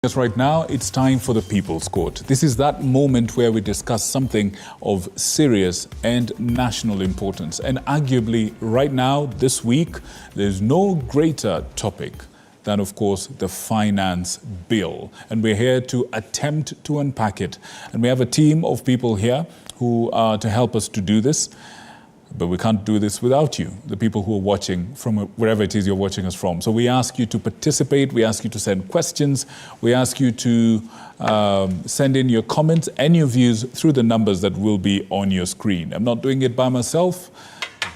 Yes, right now it's time for the People's Court. This is that moment where we discuss something of serious and national importance. And arguably right now, this week, there's no greater topic than, of course, the finance bill. And we're here to attempt to unpack it. And we have a team of people here who are to help us to do this. But we can't do this without you, the people who are watching from wherever it is you're watching us from. So we ask you to participate, we ask you to send questions, we ask you to send in your comments and your views through the numbers that will be on your screen. I'm not doing it by myself.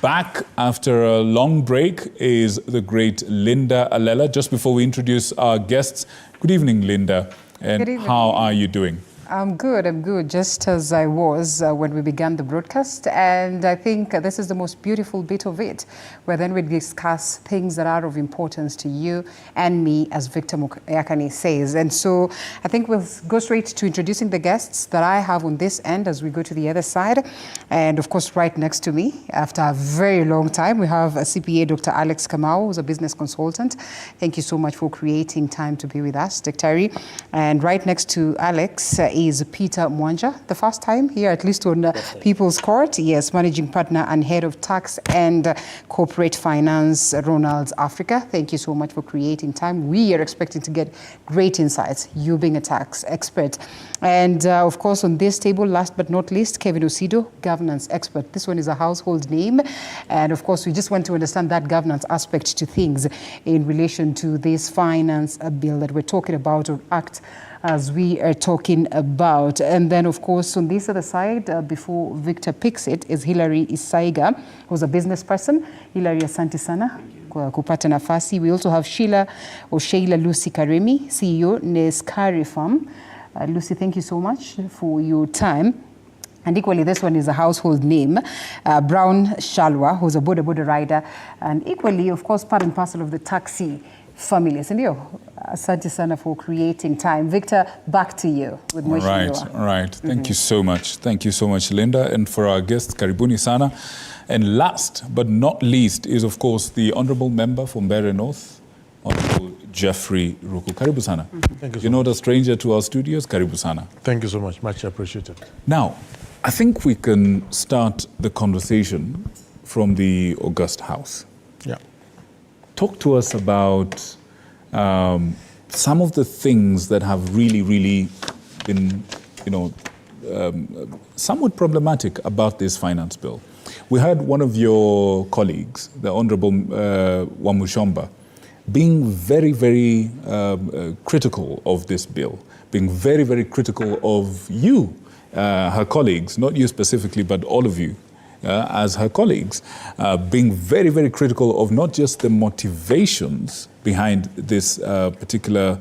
Back after a long break is the great Linda Alela. Just before we introduce our guests, good evening, Linda, and how are you doing? I'm good, just as I was when we began the broadcast. And I think this is the most beautiful bit of it, where then we discuss things that are of importance to you and me, as Victor Yakani says. And so I think we'll go straight to introducing the guests that I have on this end as we go to the other side. And of course, right next to me, after a very long time, we have CPA Dr. Alex Kamau, who's a business consultant. Thank you so much for creating time to be with us, Dr. And right next to Alex is Peter Mwanja, the first time here, at least on People's Court. Yes, Managing Partner and Head of Tax and Corporate Finance, Ronald's Africa. Thank you so much for creating time. We are expecting to get great insights, you being a tax expert. And of course, on this table, last but not least, Kevin Osido, governance expert. This one is a household name. And of course, we just want to understand that governance aspect to things in relation to this finance bill that we're talking about, or act as we are talking about. And then, of course, on this other side, before Victor picks it, is Hilary Isaiga, who's a business person. Hilary, asante sana kwa kupata nafasi. We also have Sheila Lucy Karemi, CEO, Neskari Farm. Lucy, thank you so much for your time. And equally, this one is a household name, Brown Shalwa, who's a boda rider. And equally, of course, part and parcel of the taxi family. Sindio, asante sana for creating time. Victor, back to you with Mheshimiwa. All right. Thank you so much. Thank you so much, Linda. And for our guests, karibuni sana. And last but not least is, of course, the Honorable Member for Mbeere North, Honorable Jeffrey Ruku. Karibu sana. Thank you so You're not a stranger to our studios. Karibu sana. Thank you so much. Much appreciated. Now, I think we can start the conversation from the August House. Yeah. Talk to us about some of the things that have really been, somewhat problematic about this finance bill. We heard one of your colleagues, the Honorable Wamushomba, being very critical of this bill, being very critical of you, her colleagues, not you specifically, but all of you. As her colleagues, being very critical of not just the motivations behind this particular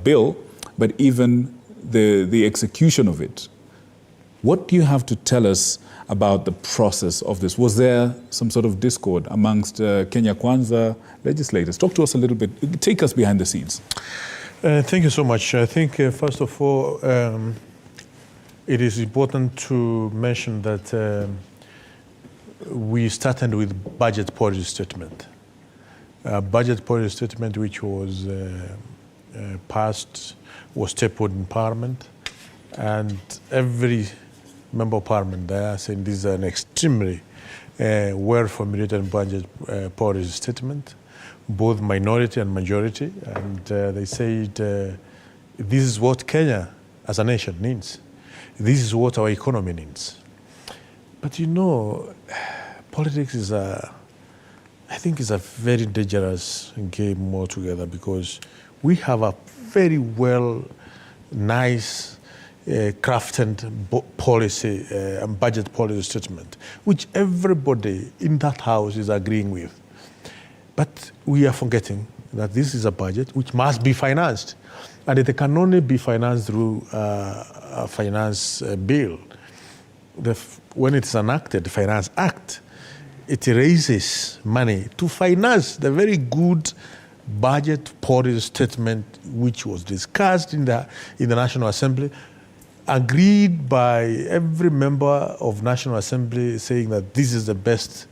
bill, but even the execution of it. What do you have to tell us about the process of this? Was there some sort of discord amongst Kenya Kwanza legislators? Talk to us a little bit. Take us behind the scenes. Thank you so much. I think, first of all, it is important to mention that we started with budget policy statement. Budget policy statement which was passed, was tabled in Parliament, and every member of Parliament there saying this is an extremely well-formulated budget policy statement, both minority and majority, and they said this is what Kenya as a nation needs. This is what our economy needs. But you know, politics is I think is a very dangerous game altogether, because we have a very nice crafted policy and budget policy statement, which everybody in that house is agreeing with. But we are forgetting that this is a budget which must be financed, and it can only be financed through a finance bill. When it's enacted, the Finance Act, it raises money to finance the very good budget policy statement which was discussed in the National Assembly, agreed by every member of National Assembly, saying that this is the best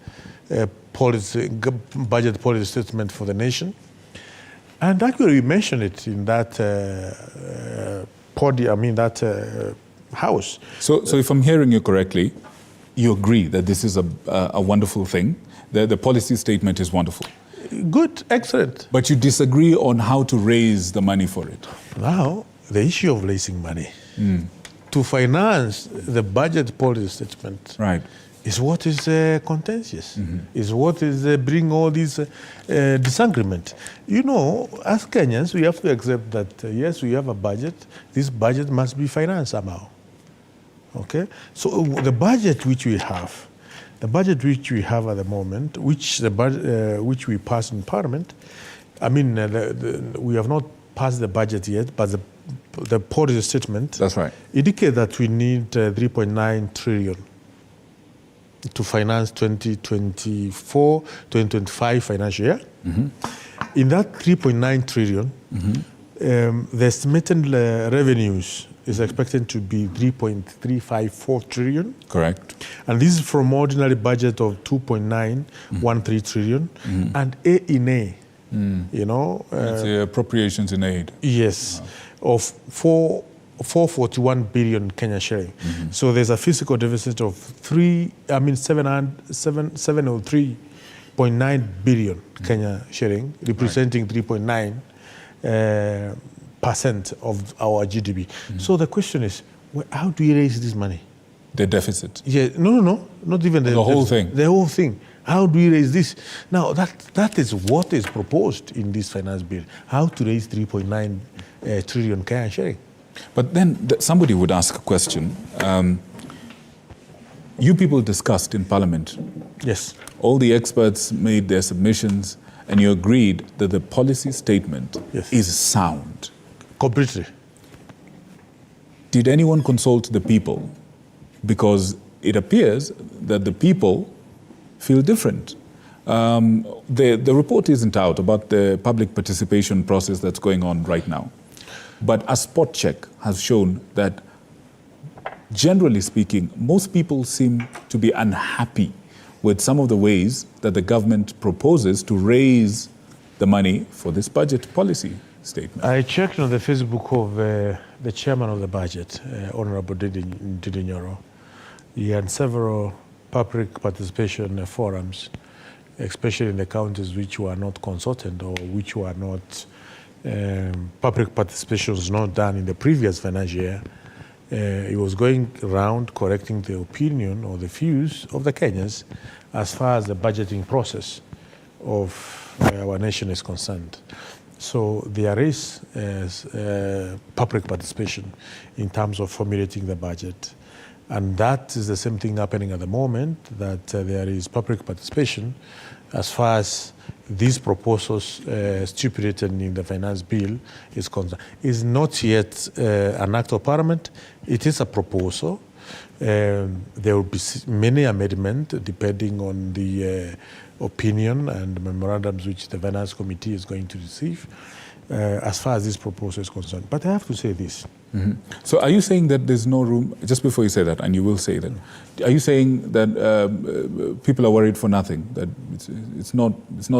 budget policy statement for the nation. And actually, we mentioned it in that house. So if I'm hearing you correctly, you agree that this is a wonderful thing, the policy statement is wonderful. Good, excellent. But you disagree on how to raise the money for it. Now, the issue of raising money to finance the budget policy statement Right. is what is contentious, is what is bring all this disagreement. You know, as Kenyans, we have to accept that, yes, we have a budget. This budget must be financed somehow. Okay? So the budget which we have at the moment, which we passed in Parliament, I mean, we have not passed the budget yet, but the policy statement That's right. indicates that we need 3.9 trillion to finance 2024-2025 financial year. In that 3.9 trillion, the estimated revenues is expected to be 3.354 trillion. Correct. And this is from ordinary budget of 2.913 trillion and A, you know. It's the appropriations in aid. Yes, of 441 billion Kenya shilling. So there's a fiscal deficit of 703.9 billion Kenya shilling, representing 3.9% of our GDP. So the question is, how do you raise this money? The deficit. Yeah, no, not even The whole thing. The whole thing. How do we raise this? Now, that is what is proposed in this finance bill. How to raise 3.9 trillion Kenya shilling. But then somebody would ask a question. You people discussed in Parliament. Yes. All the experts made their submissions, and you agreed that the policy statement is sound. Completely. Did anyone consult the people? Because it appears that the people feel different. The report isn't out about the public participation process that's going on right now. But a spot check has shown that, generally speaking, most people seem to be unhappy with some of the ways that the government proposes to raise the money for this budget policy statement. I checked on the Facebook of the chairman of the budget, Honorable Didinyoro. He had several public participation forums, especially in the counties which were not consulted or which were not public participation was not done in the previous financial year. He was going around correcting the opinion or the views of the Kenyans as far as the budgeting process of our nation is concerned. So there is public participation in terms of formulating the budget. And that is the same thing happening at the moment, that there is public participation as far as these proposals stipulated in the finance bill is concerned. It's not yet an act of parliament. It is a proposal. There will be many amendments depending on the opinion and memorandums which the finance committee is going to receive as far as this proposal is concerned. But I have to say this. So are you saying that there's no room, just before you say that, and you will say that, are you saying that people are worried for nothing, that it's not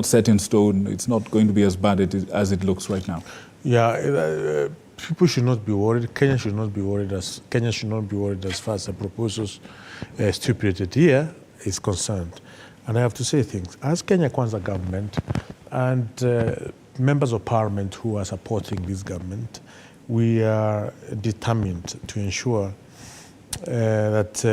set in stone, it's not going to be as bad as it looks right now? Yeah, people should not be worried. Kenya should not be worried as far as the proposals stipulated here is concerned. And I have to say things. As Kenya Kwanza government and members of parliament who are supporting this government, we are determined to ensure that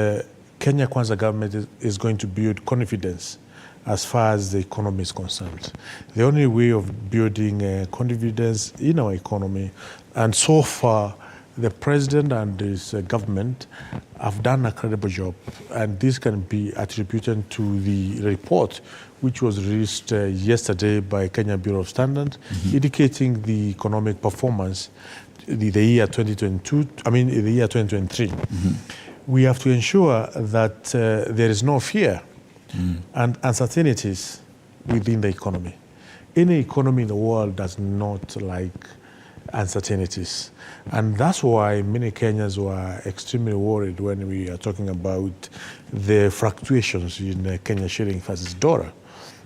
Kenya Kwanza government is going to build confidence as far as the economy is concerned. The only way of building confidence in our economy, and so far the president and his government have done a credible job, and this can be attributed to the report which was released yesterday by Kenya Bureau of Standards, indicating the economic performance the year 2023. We have to ensure that there is no fear and uncertainties within the economy. Any economy in the world does not like uncertainties. And that's why many Kenyans were extremely worried when we are talking about the fluctuations in Kenya shilling versus dollar.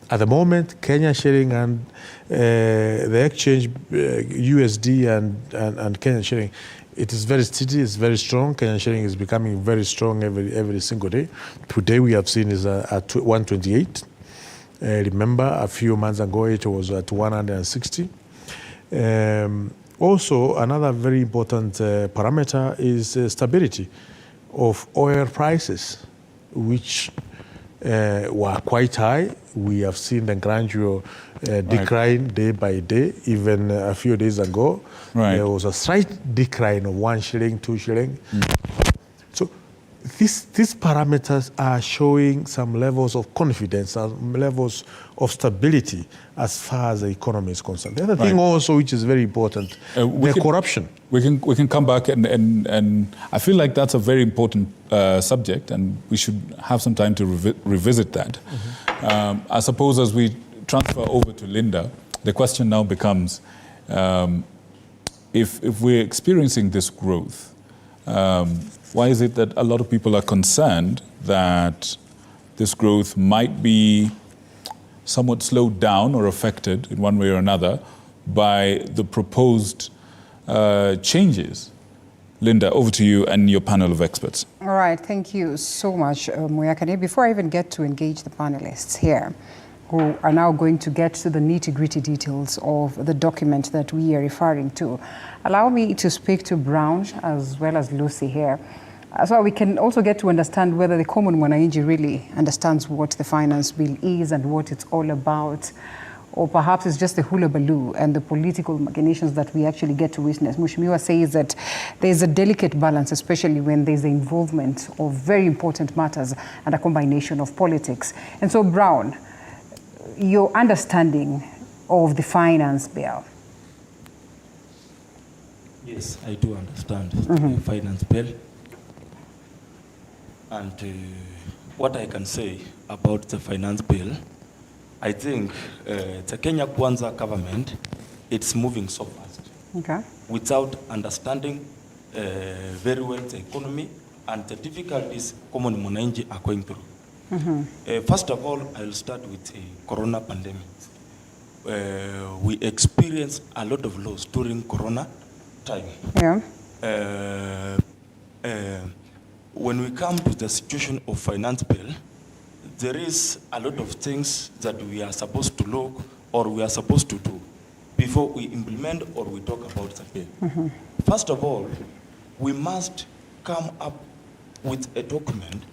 At the moment, Kenya shilling and the exchange USD and Kenyan shilling, it is very steady, it's very strong. Kenyan shilling is becoming very strong every single day. Today we have seen is at 128. Remember, a few months ago it was at 160. Also, another very important parameter is stability of oil prices, which were quite high. We have seen the gradual decline day by day. Even a few days ago, there was a slight decline of 1 shilling, 2 shilling. So these parameters are showing some levels of confidence, some levels of stability as far as the economy is concerned. The other thing also, which is very important, corruption. We can come back and I feel like that's a very important subject, and we should have some time to revisit that. I suppose as we transfer over to Linda, the question now becomes, if we're experiencing this growth, why is it that a lot of people are concerned that this growth might be somewhat slowed down or affected in one way or another by the proposed changes? Linda, over to you and your panel of experts. All right, thank you so much, Moyakane. Before I even get to engage the panelists here, who are now going to get to the nitty-gritty details of the document that we are referring to, allow me to speak to Brown as well as Lucy here, so we can also get to understand whether the common mwananchi really understands what the finance bill is and what it's all about, or perhaps it's just the hullabaloo and the political machinations that we actually get to witness. Mheshimiwa says that there's a delicate balance, especially when there's the involvement of very important matters and a combination of politics. And so, Brown, your understanding of the finance bill. Yes, I do understand the finance bill. And what I can say about the finance bill, I think the Kenya Kwanza government, it's moving so fast. Okay. Without understanding very well the economy and the difficulties common mwananchi are going through. First of all, I'll start with the corona pandemic. We experienced a lot of loss during corona time. Yeah. When we come to the situation of finance bill, there is a lot of things that we are supposed to look or we are supposed to do before we implement or we talk about the bill. First of all, we must come up with a document,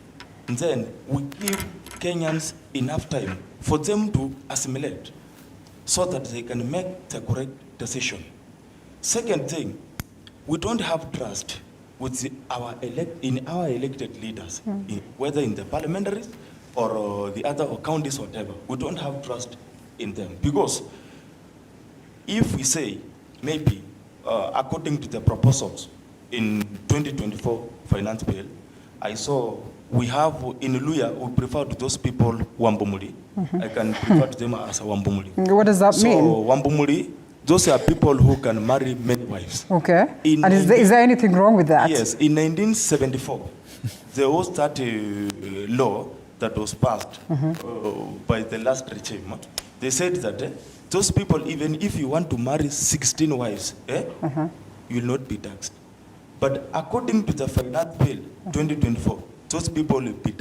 and then we give Kenyans enough time for them to assimilate so that they can make the correct decision. Second thing, we don't have trust with our elected leaders, whether in the parliamentaries or the other or counties or whatever. We don't have trust in them because if we say maybe according to the proposals in 2024 finance bill, I saw we have in Luya, we prefer to those people Wambumuli. I can refer to them as a Wambumuli. What does that mean? So Wambumuli, those are people who can marry many wives. Okay. And is there anything wrong with that? Yes. In 1974, there was that law that was passed by the last regime. They said that those people, even if you want to marry 16 wives, you will not be taxed. But according to the finance bill 2024, those people will be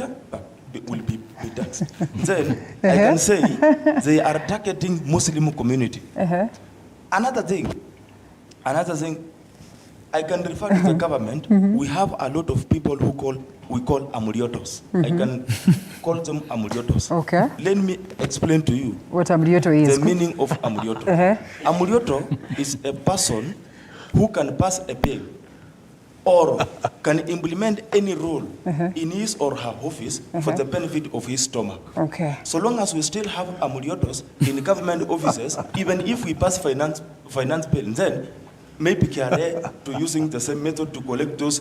taxed. Then I can say they are targeting Muslim community. Another thing, I can refer to the government. We have a lot of people we call amuriotos. I can call them amuriotos. Okay. Let me explain to you what amurioto is. The meaning of amurioto. Amurioto is a person who can pass a bill or can implement any rule in his or her office for the benefit of his stomach. Okay. So long as we still have amuriotos in government offices, even if we pass finance bill, then maybe KRA to using the same method to collect those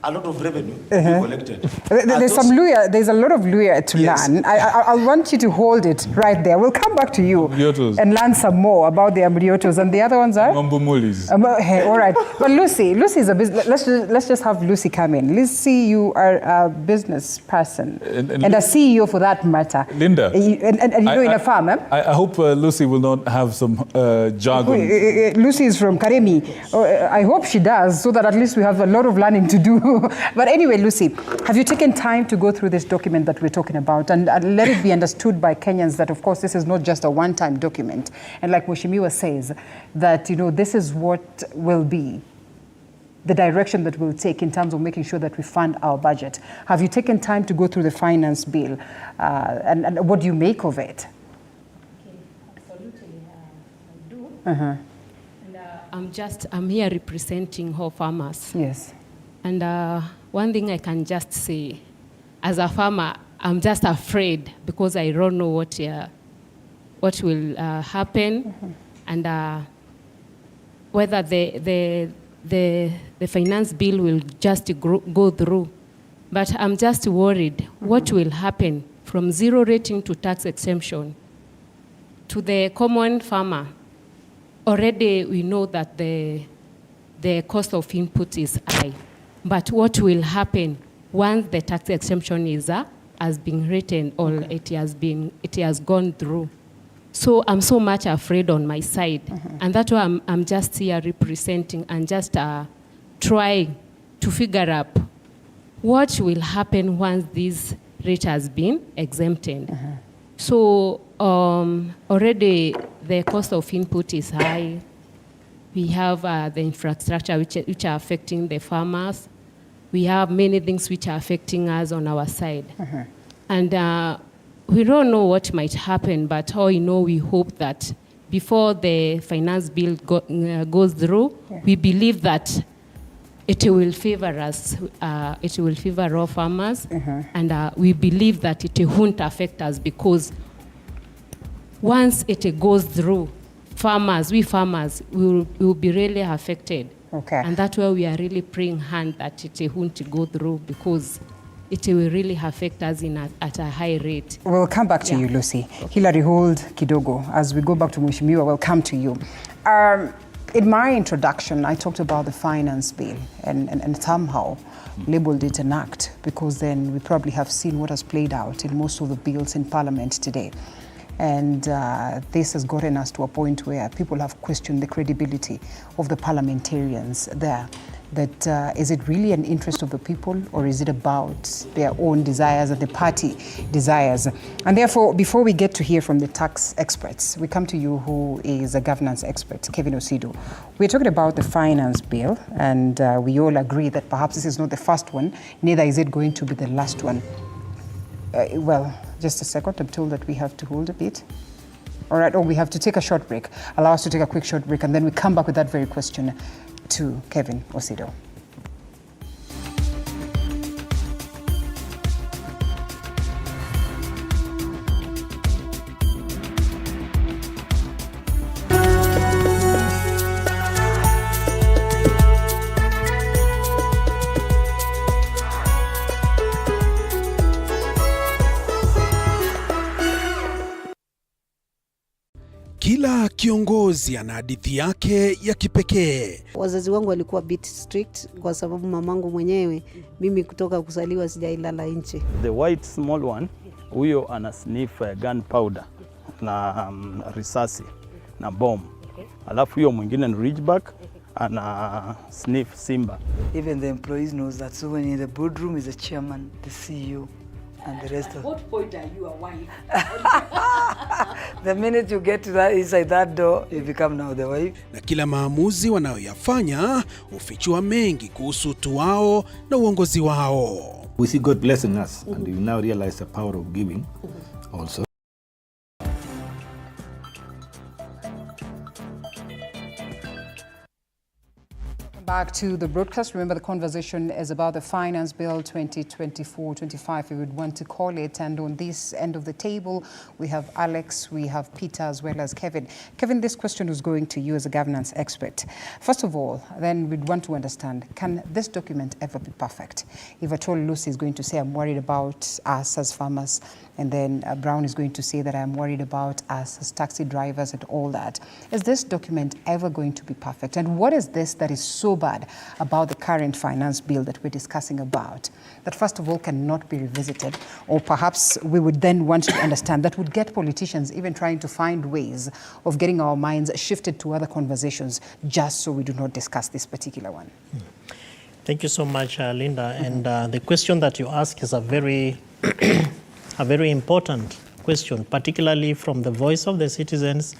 a lot of revenue we collected. There's a lot of Luya to learn. I want you to hold it right there. We'll come back to you and learn some more about the Ambriotos. And the other ones are? Mambumulis. Hey, all right. But Lucy is a business. Let's just have Lucy come in. Lucy, you are a business person and a CEO for that matter. Linda. And you're in a farm, eh? I hope Lucy will not have some jargon. Lucy is from Karemi. I hope she does, so that at least we have a lot of learning to do. But anyway, Lucy, have you taken time to go through this document that we're talking about and let it be understood by Kenyans that, of course, this is not just a one-time document. And like Mheshimiwa says, that, you know, this is what will be the direction that we'll take in terms of making sure that we fund our budget. Have you taken time to go through the finance bill? And what do you make of it? Okay, absolutely, I do. And I'm here representing whole farmers. Yes. And one thing I can just say, as a farmer, I'm just afraid because I don't know what will happen, and whether the finance bill will just go through. But I'm just worried what will happen from zero rating to tax exemption to the common farmer. Already we know that the cost of input is high. But what will happen once the tax exemption has been written or it has gone through? So I'm so much afraid on my side, and that's why I'm just here representing and just trying to figure out what will happen once this rate has been exempted. So already the cost of input is high. We have the infrastructure which are affecting the farmers. We have many things which are affecting us on our side. And we don't know what might happen, but all we know, we hope that before the finance bill goes through, we believe that it will favor us, it will favor all farmers, and we believe that it won't affect us because once it goes through, we farmers will be really affected. Okay. And that's why we are really praying hard that it won't go through because it will really affect us at a high rate. We'll come back to you, Lucy. Hilary, hold kidogo. As we go back to Mheshimiwa, we'll come to you. In my introduction, I talked about the finance bill and somehow labeled it an act because then we probably have seen what has played out in most of the bills in Parliament today. And this has gotten us to a point where people have questioned the credibility of the parliamentarians there. That is it really an interest of the people, or is it about their own desires and the party desires? And therefore, before we get to hear from the tax experts, we come to you, who is a governance expert, Kevin Osido. We're talking about the finance bill, and we all agree that perhaps this is not the first one, neither is it going to be the last one. Well, just a second, I'm told that we have to hold a bit. All right, we have to take a short break. Allow us to take a quick short break, and then we come back with that very question to Kevin Osido. Kila kiongozi ana hadithi yake ya kipekee. Wazazi wangu walikuwa bit strict kwa sababu mamangu mwenyewe, mimi kutoka kuzaliwa sijailala nje. The white small one, huyo ana sniff gunpowder na risasi na bomb. Alafu huyo mwingine ni ridgeback ana sniff simba. Even the employees knows that. So when in the boardroom is the chairman, the CEO, and the rest of. At what point are you a wife? The minute you get to that inside that door, you become now the wife. Na kila maamuzi wanayoyafanya hufichua mengi kuhusu utu wao na uongozi wao. We see God blessing us, and we now realize the power of giving also. Back to the broadcast. Remember, the conversation is about the Finance Bill 2024-25, if we would want to call it. And on this end of the table, we have Alex, we have Peter, as well as Kevin. Kevin, this question is going to you as a governance expert. First of all, then we'd want to understand, can this document ever be perfect? If at all Lucy is going to say, I'm worried about us as farmers, and then Brown is going to say that I'm worried about us as taxi drivers and all that. Is this document ever going to be perfect? And what is this that is so bad about the current finance bill that we're discussing about, that first of all cannot be revisited? Or perhaps we would then want to understand that would get politicians even trying to find ways of getting our minds shifted to other conversations just so we do not discuss this particular one. Thank you so much, Linda. And the question that you ask is a very a very important question, particularly from the voice of the citizens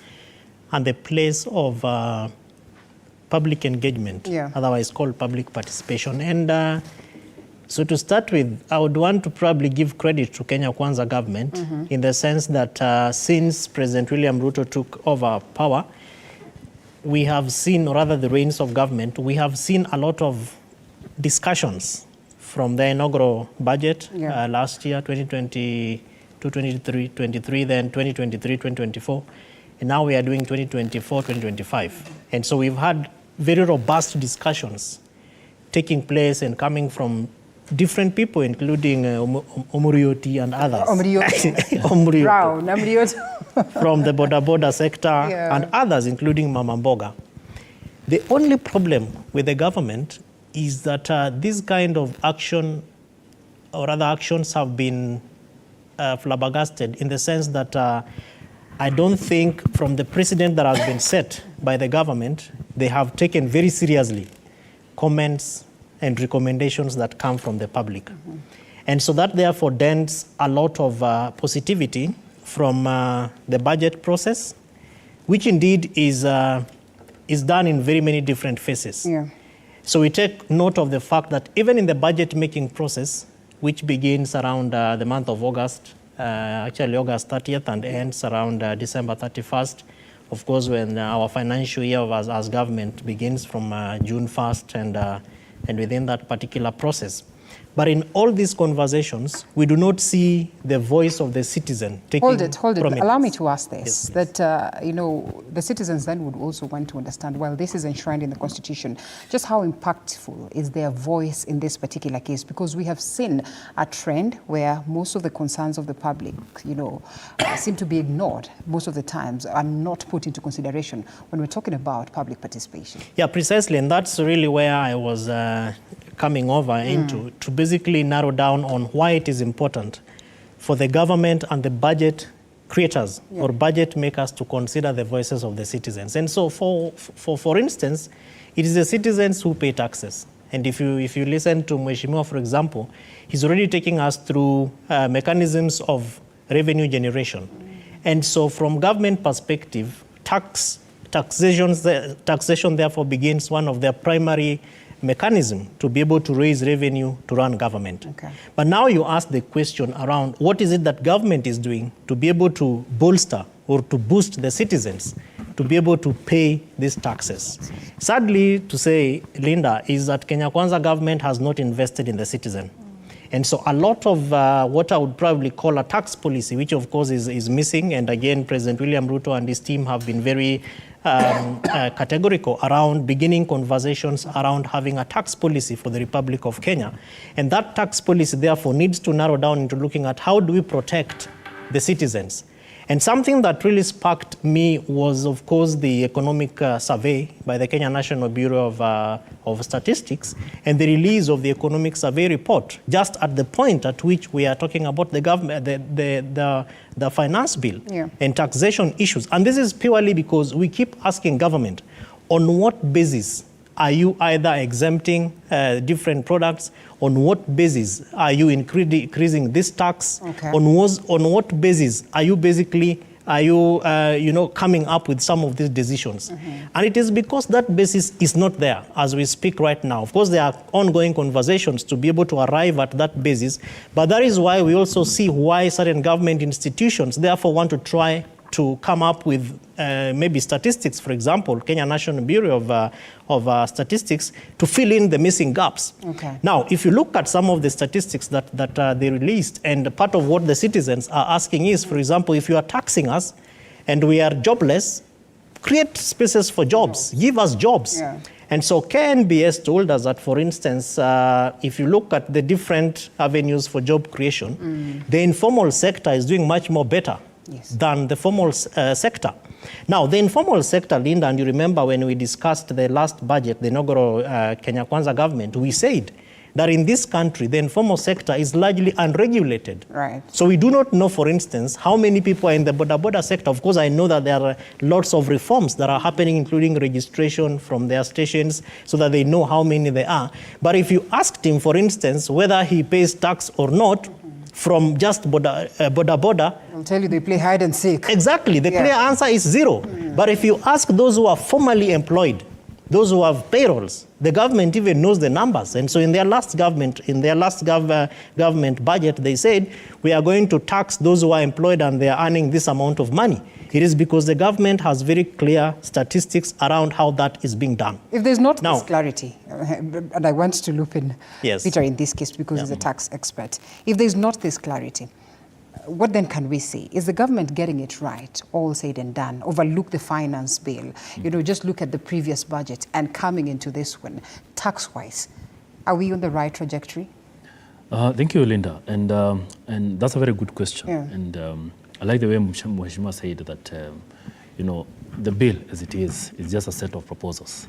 and the place of public engagement, otherwise called public participation. And so to start with, I would want to probably give credit to Kenya Kwanza government in the sense that since President William Ruto took over power, we have seen, or rather the reins of government, we have seen a lot of discussions from the inaugural budget last year, 2022-23, then 2023-2024, and now we are doing 2024-2025. And so we've had very robust discussions taking place and coming from different people, including Omurioti and others. Omurioti. Brown, Omurioti. From the border sector and others, including Mama Mboga. The only problem with the government is that this kind of action, or rather actions, have been flabbergasted in the sense that I don't think from the precedent that has been set by the government, they have taken very seriously comments and recommendations that come from the public. And so that therefore dents a lot of positivity from the budget process, which indeed is done in very many different phases. So we take note of the fact that even in the budget making process, which begins around the month of August, actually August 30th and ends around December 31st, of course, when our financial year as government begins from June 1st and within that particular process. But in all these conversations, we do not see the voice of the citizen taking Hold it. prominence. Allow me to ask this, that, the citizens then would also want to understand, well, this is enshrined in the Constitution, just how impactful is their voice in this particular case? Because we have seen a trend where most of the concerns of the public, seem to be ignored most of the times, are not put into consideration when we're talking about public participation. Yeah, precisely, and that's really where I was coming over into, to basically narrow down on why it is important for the government and the budget creators or budget makers to consider the voices of the citizens. And so for instance, it is the citizens who pay taxes. And if you listen to Mheshimiwa, for example, he's already taking us through mechanisms of revenue generation. And so from government perspective, taxation therefore begins one of their primary mechanism to be able to raise revenue to run government. But now you ask the question around what is it that government is doing to be able to bolster or to boost the citizens to be able to pay these taxes. Sadly to say, Linda, is that Kenya Kwanza government has not invested in the citizen. And so a lot of what I would probably call a tax policy, which of course is missing, and again, President William Ruto and his team have been very categorical around beginning conversations around having a tax policy for the Republic of Kenya. And that tax policy, therefore, needs to narrow down into looking at how do we protect the citizens. And something that really sparked me was, of course, the economic survey by the Kenya National Bureau of Statistics and the release of the economic survey report, just at the point at which we are talking about the government, the finance bill and taxation issues. And this is purely because we keep asking government, on what basis are you either exempting different products? On what basis are you increasing this tax? On what basis are you coming up with some of these decisions? And it is because that basis is not there as we speak right now. Of course, there are ongoing conversations to be able to arrive at that basis, but that is why we also see why certain government institutions therefore want to try to come up with maybe statistics, for example, Kenya National Bureau of Statistics, to fill in the missing gaps. Okay. Now, if you look at some of the statistics that they released, and part of what the citizens are asking is, for example, if you are taxing us and we are jobless, create spaces for jobs, give us jobs. Yeah. And so KNBS told us that, for instance, if you look at the different avenues for job creation, the informal sector is doing much more better than the formal sector. Now, the informal sector, Linda, and you remember when we discussed the last budget, the inaugural Kenya Kwanza government, we said that in this country, the informal sector is largely unregulated. Right. So we do not know, for instance, how many people are in the border sector. Of course, I know that there are lots of reforms that are happening, including registration from their stations, so that they know how many there are. But if you asked him, for instance, whether he pays tax or not, from just border, I'll tell you, they play hide and seek. Exactly. The clear answer is zero. But if you ask those who are formally employed, those who have payrolls, the government even knows the numbers. And so in their last government budget, they said, we are going to tax those who are employed and they are earning this amount of money. It is because the government has very clear statistics around how that is being done. If there's not this clarity, and I want to loop in Peter in this case because he's a tax expert. If there's not this clarity, what then can we say? Is the government getting it right, all said and done? Overlook the finance bill, just look at the previous budget and coming into this one, tax-wise, are we on the right trajectory? Thank you, Linda. And that's a very good question. Yeah. And I like the way Mheshimiwa said that, the bill as it is just a set of proposals.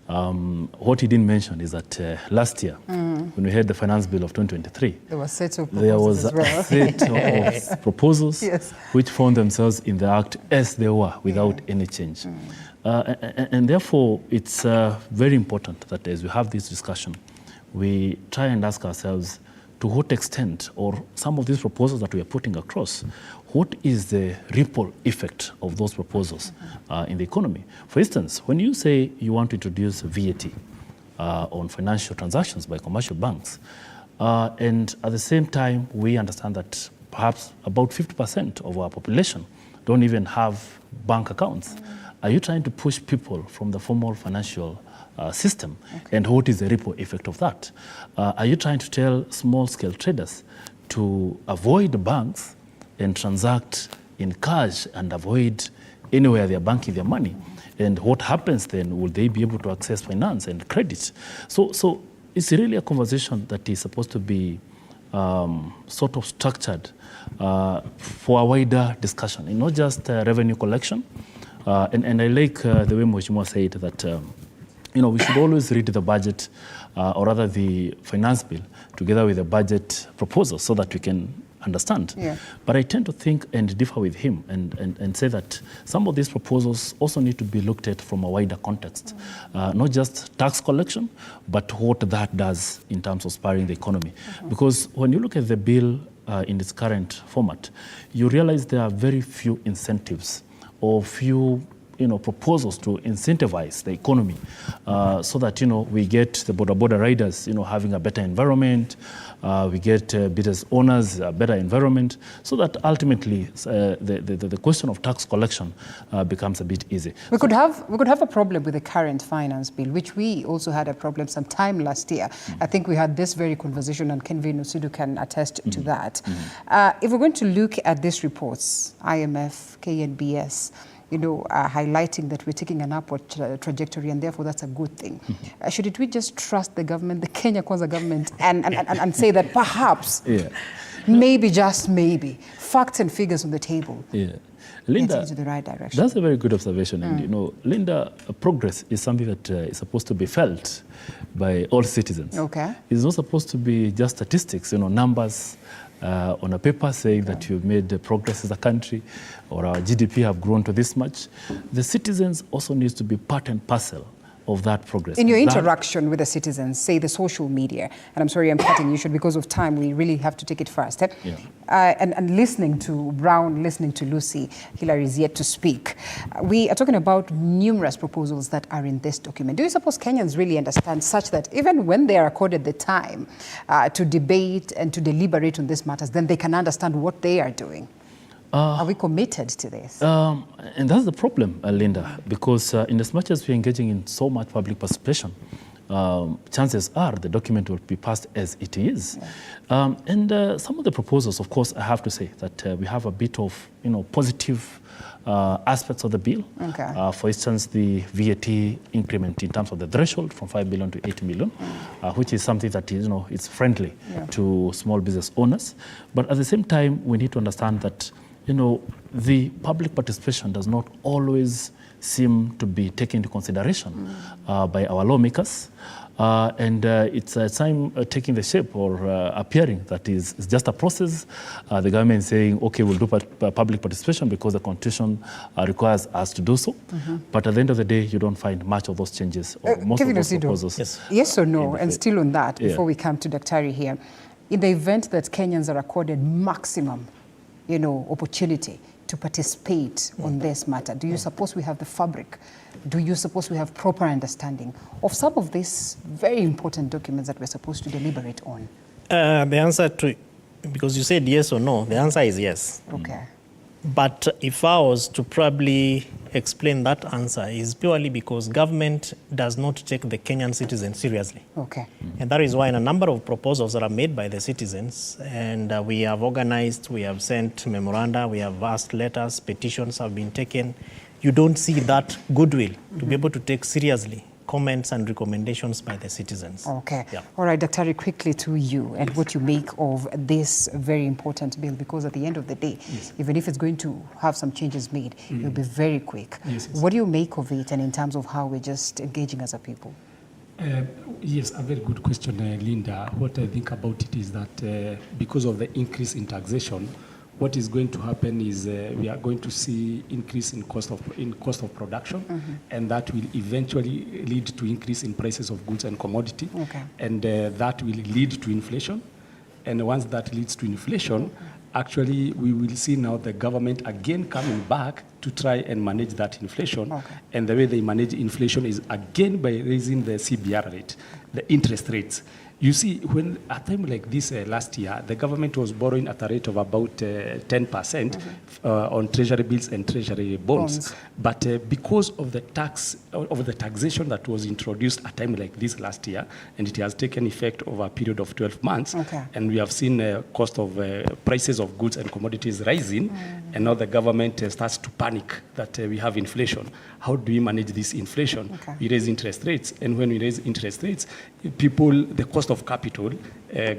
What he didn't mention is that last year, when we had the finance bill of 2023, there was a set of proposals there was as well. a set of proposals which found themselves in the act as they were, without any change. And therefore, it's very important that as we have this discussion, we try and ask ourselves to what extent, or some of these proposals that we are putting across, what is the ripple effect of those proposals in the economy? For instance, when you say you want to introduce VAT on financial transactions by commercial banks, and at the same time, we understand that perhaps about 50% of our population don't even have bank accounts. Are you trying to push people from the formal financial system? And what is the ripple effect of that? Are you trying to tell small-scale traders to avoid banks and transact in cash and avoid anywhere they're banking their money? And what happens then? Will they be able to access finance and credit? So it's really a conversation that is supposed to be sort of structured for a wider discussion, and not just revenue collection. And I like the way Mheshimiwa said that we should always read the budget, or rather the finance bill, together with the budget proposal so that we can understand. But I tend to think and differ with him and say that some of these proposals also need to be looked at from a wider context, not just tax collection, but what that does in terms of spurring the economy. Because when you look at the bill in its current format, you realize there are very few incentives or few proposals to incentivize the economy so that, we get the border riders, having a better environment, we get business owners a better environment, so that ultimately the question of tax collection becomes a bit easy. We could have a problem with the current finance bill, which we also had a problem sometime last year. I think we had this very conversation, and Kenvi Nusudu can attest to that. If we're going to look at these reports, IMF, KNBS, highlighting that we're taking an upward trajectory, and therefore that's a good thing. Shouldn't we just trust the government, the Kenya Kwanza government, and say that perhaps, maybe, just maybe, facts and figures on the table, Linda, into the right direction? That's a very good observation. And, Linda, progress is something that is supposed to be felt by all citizens. It's not supposed to be just statistics, numbers on a paper saying that you've made progress as a country, or our GDP have grown to this much. The citizens also needs to be part and parcel of that progress. In your interaction with the citizens, say the social media, and I'm sorry I'm cutting you short because of time, we really have to take it fast. And listening to Brown, listening to Lucy, Hillary is yet to speak. We are talking about numerous proposals that are in this document. Do you suppose Kenyans really understand such that even when they are accorded the time to debate and to deliberate on these matters, then they can understand what they are doing? Are we committed to this? And that's the problem, Linda, because in as much as we're engaging in so much public participation, chances are the document will be passed as it is. Yeah. And some of the proposals, of course, I have to say that we have a bit of, positive aspects of the bill. Okay. For instance, the VAT increment in terms of the threshold from 5 billion to 8 million, which is something that is, is friendly to small business owners. But at the same time, we need to understand that, the public participation does not always seem to be taken into consideration by our lawmakers. And it's a time taking the shape or appearing that is just a process. The government is saying, okay, we'll do public participation because the Constitution requires us to do so. But at the end of the day, you don't find much of those changes or most of those proposals. Yes or no? And still on that, before we come to Daktari here, in the event that Kenyans are accorded maximum, opportunity to participate on this matter, do you suppose we have the fabric? Do you suppose we have proper understanding of some of these very important documents that we're supposed to deliberate on? The answer to, because you said yes or no, the answer is yes. Okay. But if I was to probably explain that answer, is purely because government does not take the Kenyan citizens seriously. Okay. And that is why in a number of proposals that are made by the citizens, and we have organized, we have sent memoranda, we have asked letters, petitions have been taken, you don't see that goodwill to be able to take seriously comments and recommendations by the citizens. Okay. Yeah. All right, Daktari, quickly to you and what you make of this very important bill, because at the end of the day, even if it's going to have some changes made, you'll be very quick. What do you make of it, and in terms of how we're just engaging as a people? Yes, a very good question, Linda. What I think about it is that because of the increase in taxation, what is going to happen is we are going to see increase in cost of production, and that will eventually lead to increase in prices of goods and commodity, and that will lead to inflation. And once that leads to inflation, actually we will see now the government again coming back to try and manage that inflation. And the way they manage inflation is again by raising the CBR rate, the interest rates. You see, when at a time like this last year, the government was borrowing at a rate of about 10% on treasury bills and treasury bonds. But because of the taxation that was introduced at a time like this last year, and it has taken effect over a period of 12 months, and we have seen cost of prices of goods and commodities rising, and now the government starts to panic that we have inflation. How do we manage this inflation? We raise interest rates, and when we raise interest rates, the cost of capital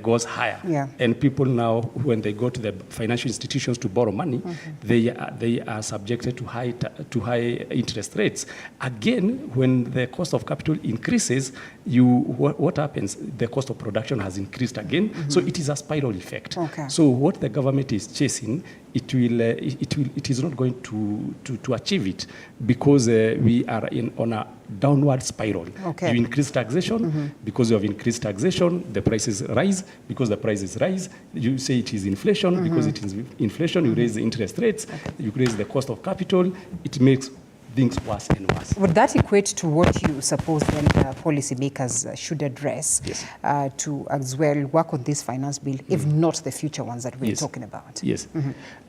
goes higher. And people now, when they go to the financial institutions to borrow money, they are subjected to high interest rates. Again, when the cost of capital increases, what happens? The cost of production has increased again. So it is a spiral effect. So what the government is chasing, it is not going to achieve it, because we are on a downward spiral. You increase taxation, because you have increased taxation, the prices rise. Because the prices rise, you say it is inflation. Because it is inflation, you raise the interest rates, you raise the cost of capital. It makes things worse and worse. Would that equate to what you suppose then policymakers should address to as well work on this finance bill, if not the future ones that we're talking about? Yes.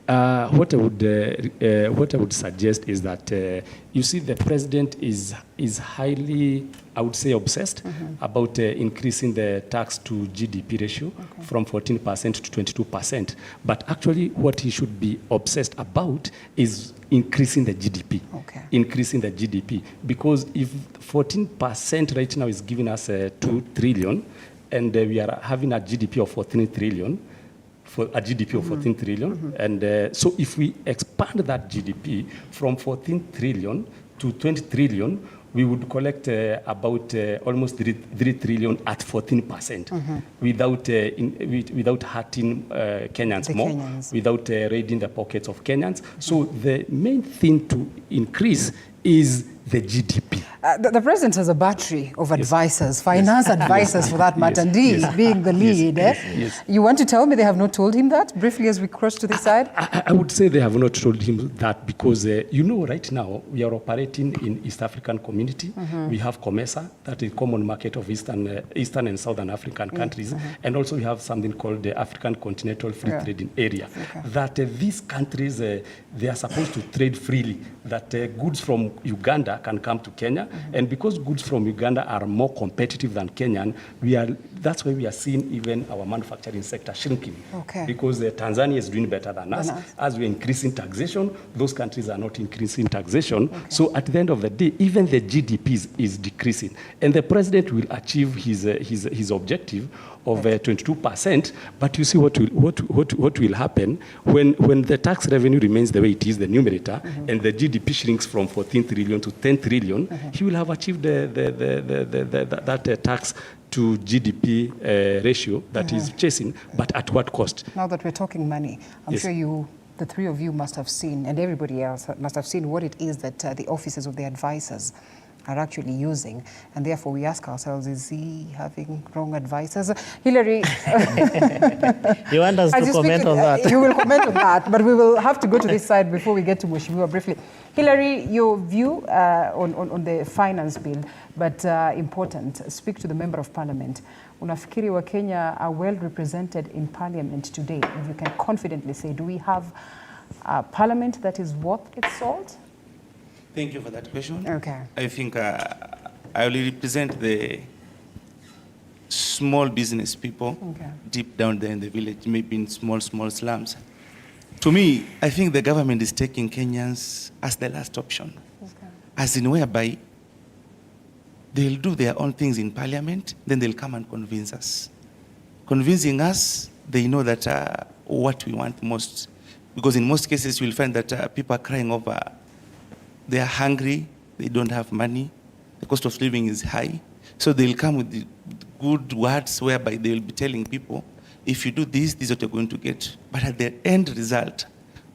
What I would suggest is that you see, the president is highly, I would say, obsessed about increasing the tax to GDP ratio from 14% to 22%. But actually, what he should be obsessed about is increasing the GDP. Increasing the GDP, because if 14% right now is giving us 2 trillion, and we are having a GDP of 14 trillion. For a GDP of 14 trillion. And so if we expand that GDP from 14 trillion to 20 trillion, we would collect about almost 3 trillion at 14%, without hurting Kenyans more, without raiding the pockets of Kenyans. So the main thing to increase is the GDP. The president has a battery of advisors, finance advisors for that matter, and he being the lead. You want to tell me they have not told him that, briefly, as we cross to this side? I would say they have not told him that because, right now, we are operating in East African community. We have COMESA, that is common market of Eastern and Southern African countries. And also we have something called the African Continental Free Trading Area. That these countries, they are supposed to trade freely, that goods from Uganda can come to Kenya. And because goods from Uganda are more competitive than Kenyan, that's why we are seeing even our manufacturing sector shrinking. Because Tanzania is doing better than us. As we are increasing taxation, those countries are not increasing taxation. So at the end of the day, even the GDP is decreasing. And the president will achieve his objective of 22%. But you see what will happen when the tax revenue remains the way it is, the numerator, and the GDP shrinks from 14 trillion to 10 trillion, he will have achieved that tax to GDP ratio that is chasing, but at what cost? Now that we're talking money, I'm sure the three of you must have seen, and everybody else must have seen what it is that the offices of the advisors are actually using, and therefore we ask ourselves, is he having wrong advisors? Hillary, you want us to comment on that? You will comment on that, but we will have to go to this side before we get to Mheshimiwa briefly. Hillary, your view on the finance bill, but important, speak to the Member of Parliament. Unafikiri wa Kenya are well represented in Parliament today? If you can confidently say, do we have a Parliament that is worth its salt? Thank you for that question. Okay. I think I will represent the small business people deep down there in the village, maybe in small slums. To me, I think the government is taking Kenyans as the last option, as in whereby they'll do their own things in Parliament, then they'll come and convince us. Convincing us, they know that what we want most. Because in most cases, you'll find that people are crying over. They are hungry, they don't have money, the cost of living is high. So they'll come with the good words whereby they'll be telling people, if you do this, this is what you're going to get. But at the end result,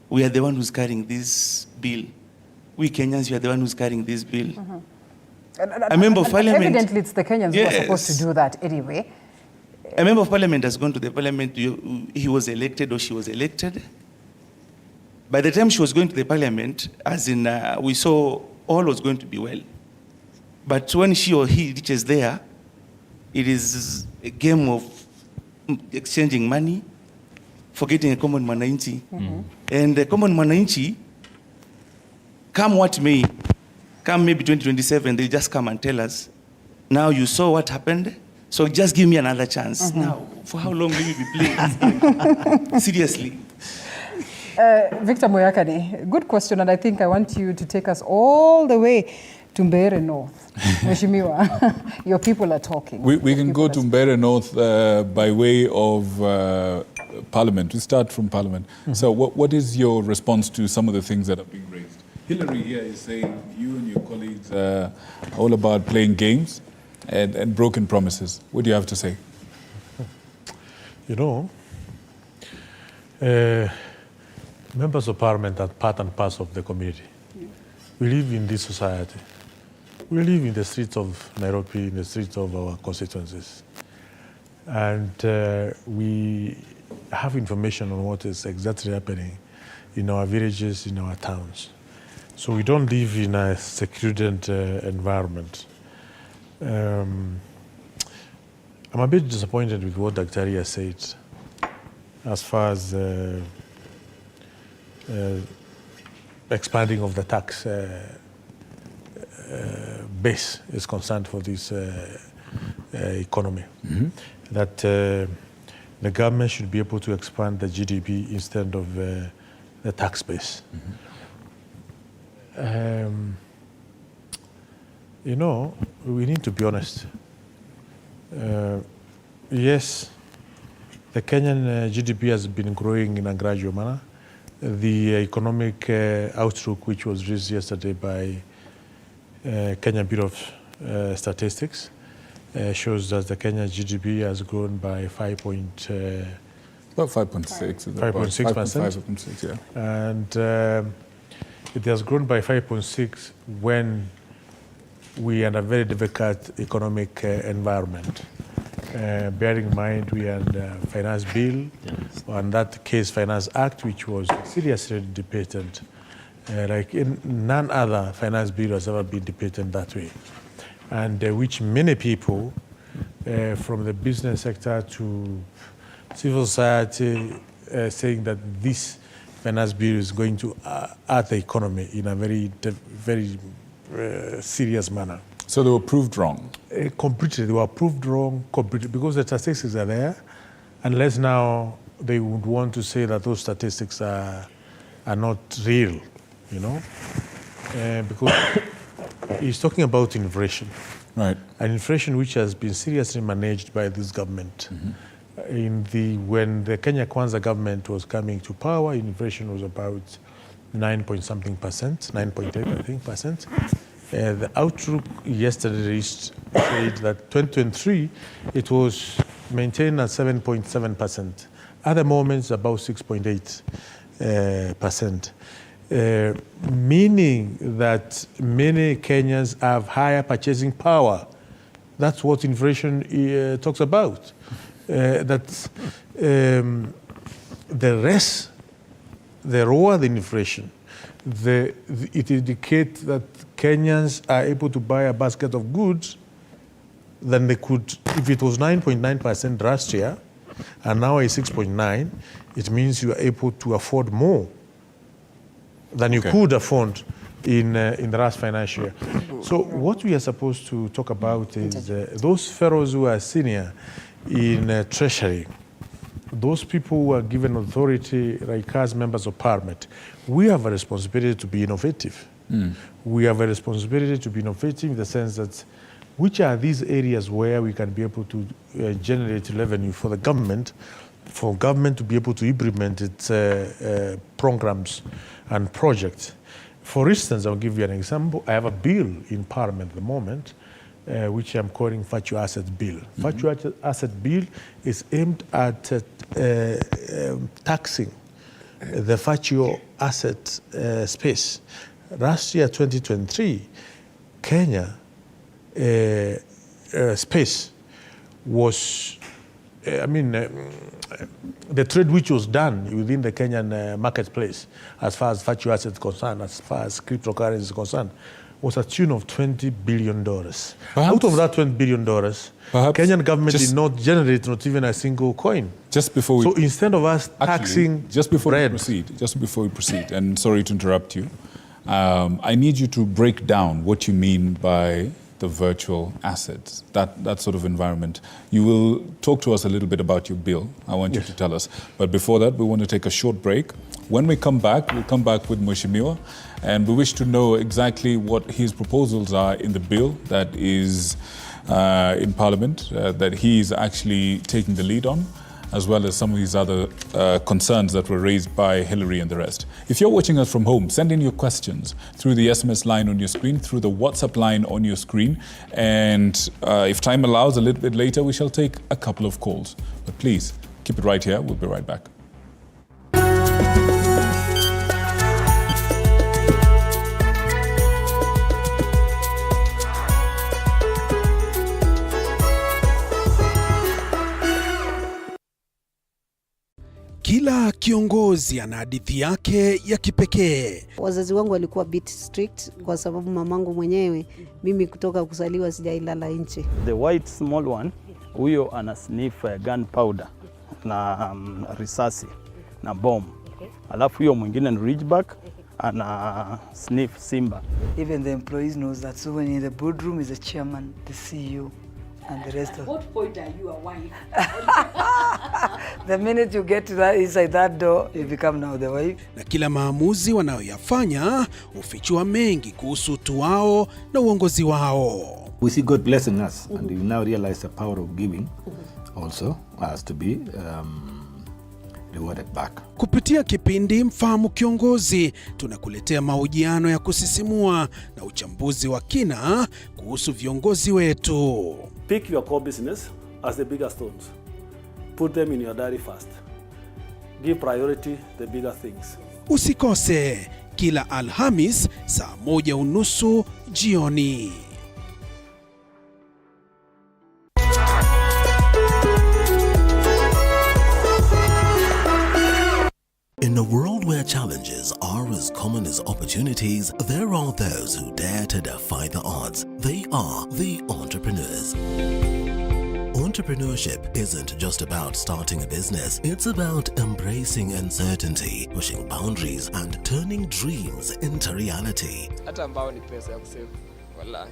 we are the one who's carrying this bill. We Kenyans, we are the one who's carrying this bill. A member of Parliament... Evidently, it's the Kenyans who are supposed to do that anyway. A member of Parliament has gone to the Parliament, he was elected or she was elected. By the time she was going to the Parliament, as in we saw all was going to be well. But when she or he reaches there, it is a game of exchanging money, forgetting a common mwananchi. And the common mwananchi, come what may, come maybe 2027, they just come and tell us, now you saw what happened, so just give me another chance. Now, for how long will you be playing? Seriously. Victor Moyakane, good question, and I think I want you to take us all the way to Mbeere North. Mheshimiwa, your people are talking. We can go to Mbeere North by way of Parliament. We start from Parliament. So what is your response to some of the things that are being raised? Hillary here is saying you and your colleagues are all about playing games and broken promises. What do you have to say? You know, members of Parliament are part and parcel of the community. We live in this society. We live in the streets of Nairobi, in the streets of our constituencies. And we have information on what is exactly happening in our villages, in our towns. So we don't live in a secluded environment. I'm a bit disappointed with what Dr. Ria said as far as expanding of the tax base is concerned for this economy. That the government should be able to expand the GDP instead of the tax base. You know, we need to be honest. Yes, the Kenyan GDP has been growing in a gradual manner. The economic outlook, which was released yesterday by Kenya Bureau of Statistics, shows that the Kenya GDP has grown by 5.6%. Yeah. And it has grown by 5.6 when we are in a very difficult economic environment. Bearing in mind we had a finance bill, and that case Finance Act, which was seriously debated. Like none other finance bill has ever been debated that way. And which many people, from the business sector to civil society, saying that this finance bill is going to hurt the economy in a very serious manner. So they were proved wrong? Completely. They were proved wrong completely because the statistics are there, unless now they would want to say that those statistics are not real, you know? Because he's talking about inflation. Right. An inflation which has been seriously managed by this government. When the Kenya Kwanza government was coming to power, inflation was about 9-point-something percent, 9.8, I think, percent. The outlook yesterday said that 2023, it was maintained at 7.7%. At the moment, it's about 6.8%. Meaning that many Kenyans have higher purchasing power. That's what inflation talks about. The lower the inflation, it indicates that Kenyans are able to buy a basket of goods than they could, if it was 9.9% last year, and now it's 6.9, it means you are able to afford more than you could afford in the last financial year. So what we are supposed to talk about is those fellows who are senior in Treasury, those people who are given authority, like us members of parliament, we have a responsibility to be innovative. We have a responsibility to be innovative in the sense that which are these areas where we can be able to generate revenue for the government, for government to be able to implement its programs and projects. For instance, I'll give you an example. I have a bill in Parliament at the moment, which I'm calling Virtual Asset Bill. Virtual Asset Bill is aimed at taxing the virtual asset space. Last year, 2023, Kenya space was, the trade which was done within the Kenyan marketplace, as far as virtual assets concerned, as far as cryptocurrency is concerned, was a tune of $20 billion. Out of that $20 billion, Kenyan government did not generate not even a single coin. Just before we, so instead of us taxing just before we proceed, and sorry to interrupt you, I need you to break down what you mean by the virtual assets, that sort of environment. You will talk to us a little bit about your bill. I want you to tell us. But before that, we want to take a short break. When we come back, we'll come back with Mheshimiwa, and we wish to know exactly what his proposals are in the bill that is in Parliament, that he is actually taking the lead on, as well as some of his other concerns that were raised by Hillary and the rest. If you're watching us from home, send in your questions through the SMS line on your screen, through the WhatsApp line on your screen, and if time allows, a little bit later, we shall take a couple of calls. But please, keep it right here. We'll be right back. Kila kiongozi ana hadithi yake ya kipekee. Wazazi wangu walikuwa bit strict kwa sababu mamangu mwenyewe, mimi kutoka kuzaliwa sijailala nje. The white small one, huyo ana sniff gunpowder na risasi na bomb. Alafu huyo mwingine ni ridgeback, ana sniff simba. Even the employees knows that. So when in the boardroom is the chairman, the CEO, and the rest of. At what point are you a wife? The minute you get to that inside that door, you become now the wife. Na kila maamuzi wanayoyafanya hufichua mengi kuhusu utu wao na uongozi wao. We see God blessing us, and we now realize the power of giving also has to be rewarded back. Kupitia kipindi Mfahamu Kiongozi, tunakuletea mahojiano ya kusisimua na uchambuzi wa kina kuhusu viongozi wetu. Pick your core business as the bigger stones. Put them in your diary first. Give priority the bigger things. Usikose kila Alhamis saa 1:30 jioni. challenges are as common as opportunities, there are those who dare to defy the odds. They are the entrepreneurs. Entrepreneurship isn't just about starting a business, it's about embracing uncertainty, pushing boundaries and turning dreams into reality. Hata ambao ni pesa ya kusave, wallahi.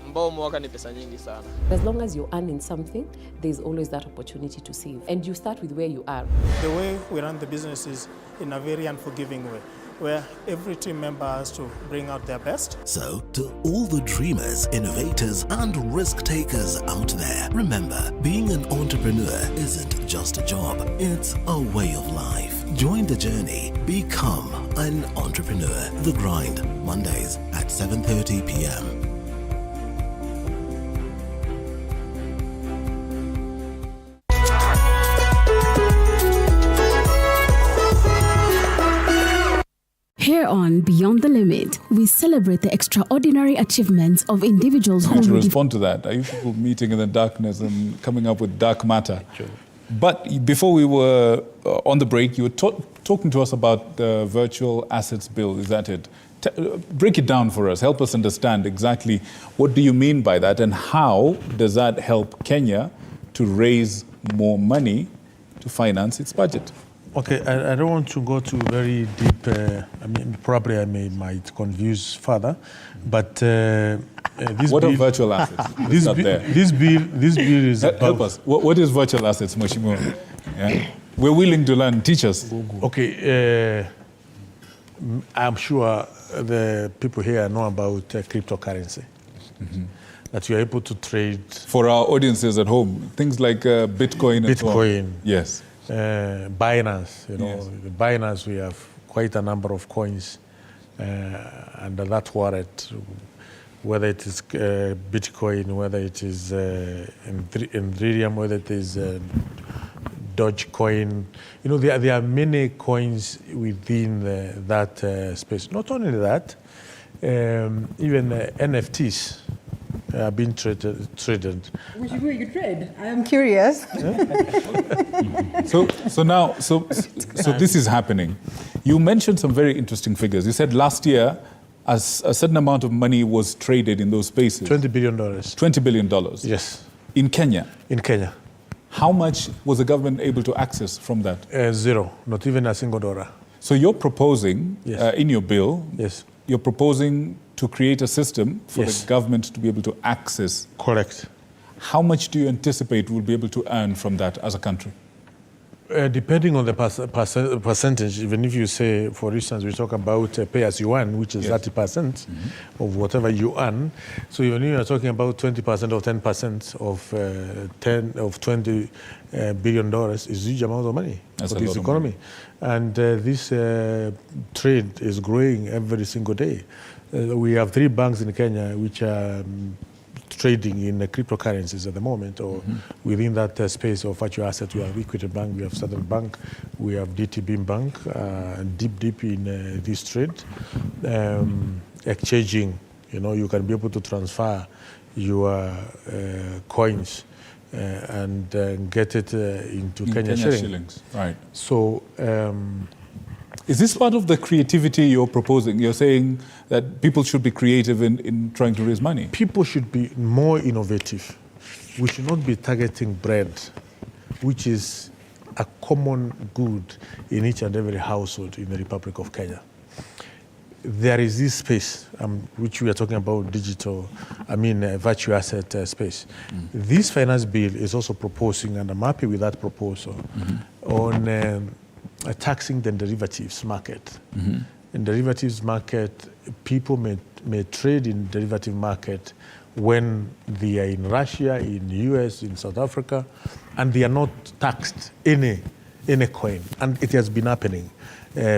Mbao mwaka ni pesa nyingi sana. As long as you're earning something, there's always that opportunity to save. And you start with where you are. The way we run the business is in a very unforgiving way, where every team member has to bring out their best. So, to all the dreamers, innovators, and risk takers out there, remember, being an entrepreneur isn't just a job, it's a way of life. Join the journey. Become an entrepreneur. The Grind, Mondays at 7:30 p.m. Here on Beyond the Limit, we celebrate the extraordinary achievements of individuals who... To respond to that, are you people meeting in the darkness and coming up with dark matter? Sure. But before we were on the break, you were talking to us about the virtual assets bill, is that it? Break it down for us, help us understand exactly what do you mean by that and how does that help Kenya to raise more money to finance its budget? Okay, I don't want to go to very deep. I mean, probably I might confuse further, but this what bill, are virtual assets? This bill is help us. What is virtual assets, Mheshimiwa? Yeah. We're willing to learn. Teach us. Okay, I'm sure the people here know about cryptocurrency. Mm-hmm. That you are able to trade. For our audiences at home, things like Bitcoin. And so on. Yes. Binance, yes. Binance, we have quite a number of coins under that wallet, whether it is Bitcoin, whether it is Ethereum, whether it is Dogecoin. You know, there are many coins within that space. Not only that, even NFTs are being traded. Which way you trade? I am curious. So this is happening. You mentioned some very interesting figures. You said last year, as a certain amount of money was traded in those spaces. $20 billion. $20 billion. Yes. In Kenya. In Kenya. How much was the government able to access from that? Zero. Not even a single dollar. So you're proposing yes. In your bill. Yes. You're proposing to create a system for yes. the government to be able to access. Correct. How much do you anticipate we'll be able to earn from that as a country? Depending on the percentage, even if you say, for instance, we talk about pay as you earn, which is yes. 30% of whatever you earn. So even if you are talking about 20% or 10% of $20 billion is a huge amount of money That's for a this lot of economy. money. And this trade is growing every single day. We have 3 banks in Kenya which are trading in cryptocurrencies at the moment, or within that space of virtual assets. We have Equity Bank, we have Southern Bank, we have DTB Bank, deep in this trade. Exchanging, you know, you can be able to transfer your coins and get it into Kenya shillings. Right. So, is this part of the creativity you're proposing? You're saying that people should be creative in trying to raise money? People should be more innovative. We should not be targeting bread, which is a common good in each and every household in the Republic of Kenya. There is this space, which we are talking about virtual asset space. This finance bill is also proposing, and I'm happy with that proposal, on taxing the derivatives market. In derivatives market, people may trade in derivative market when they are in Russia, in US, in South Africa, and they are not taxed any coin. And it has been happening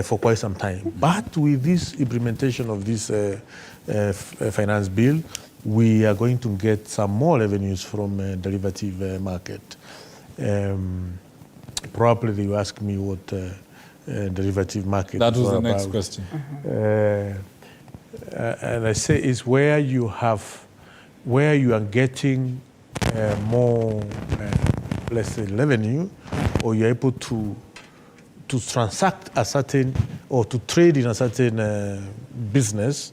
for quite some time. But with this implementation of this finance bill, we are going to get some more revenues from derivative market. Probably you ask me what derivative market that was the about. next question. And I say is where you are getting more, let's say, revenue, or you're able to transact a certain or to trade in a certain business,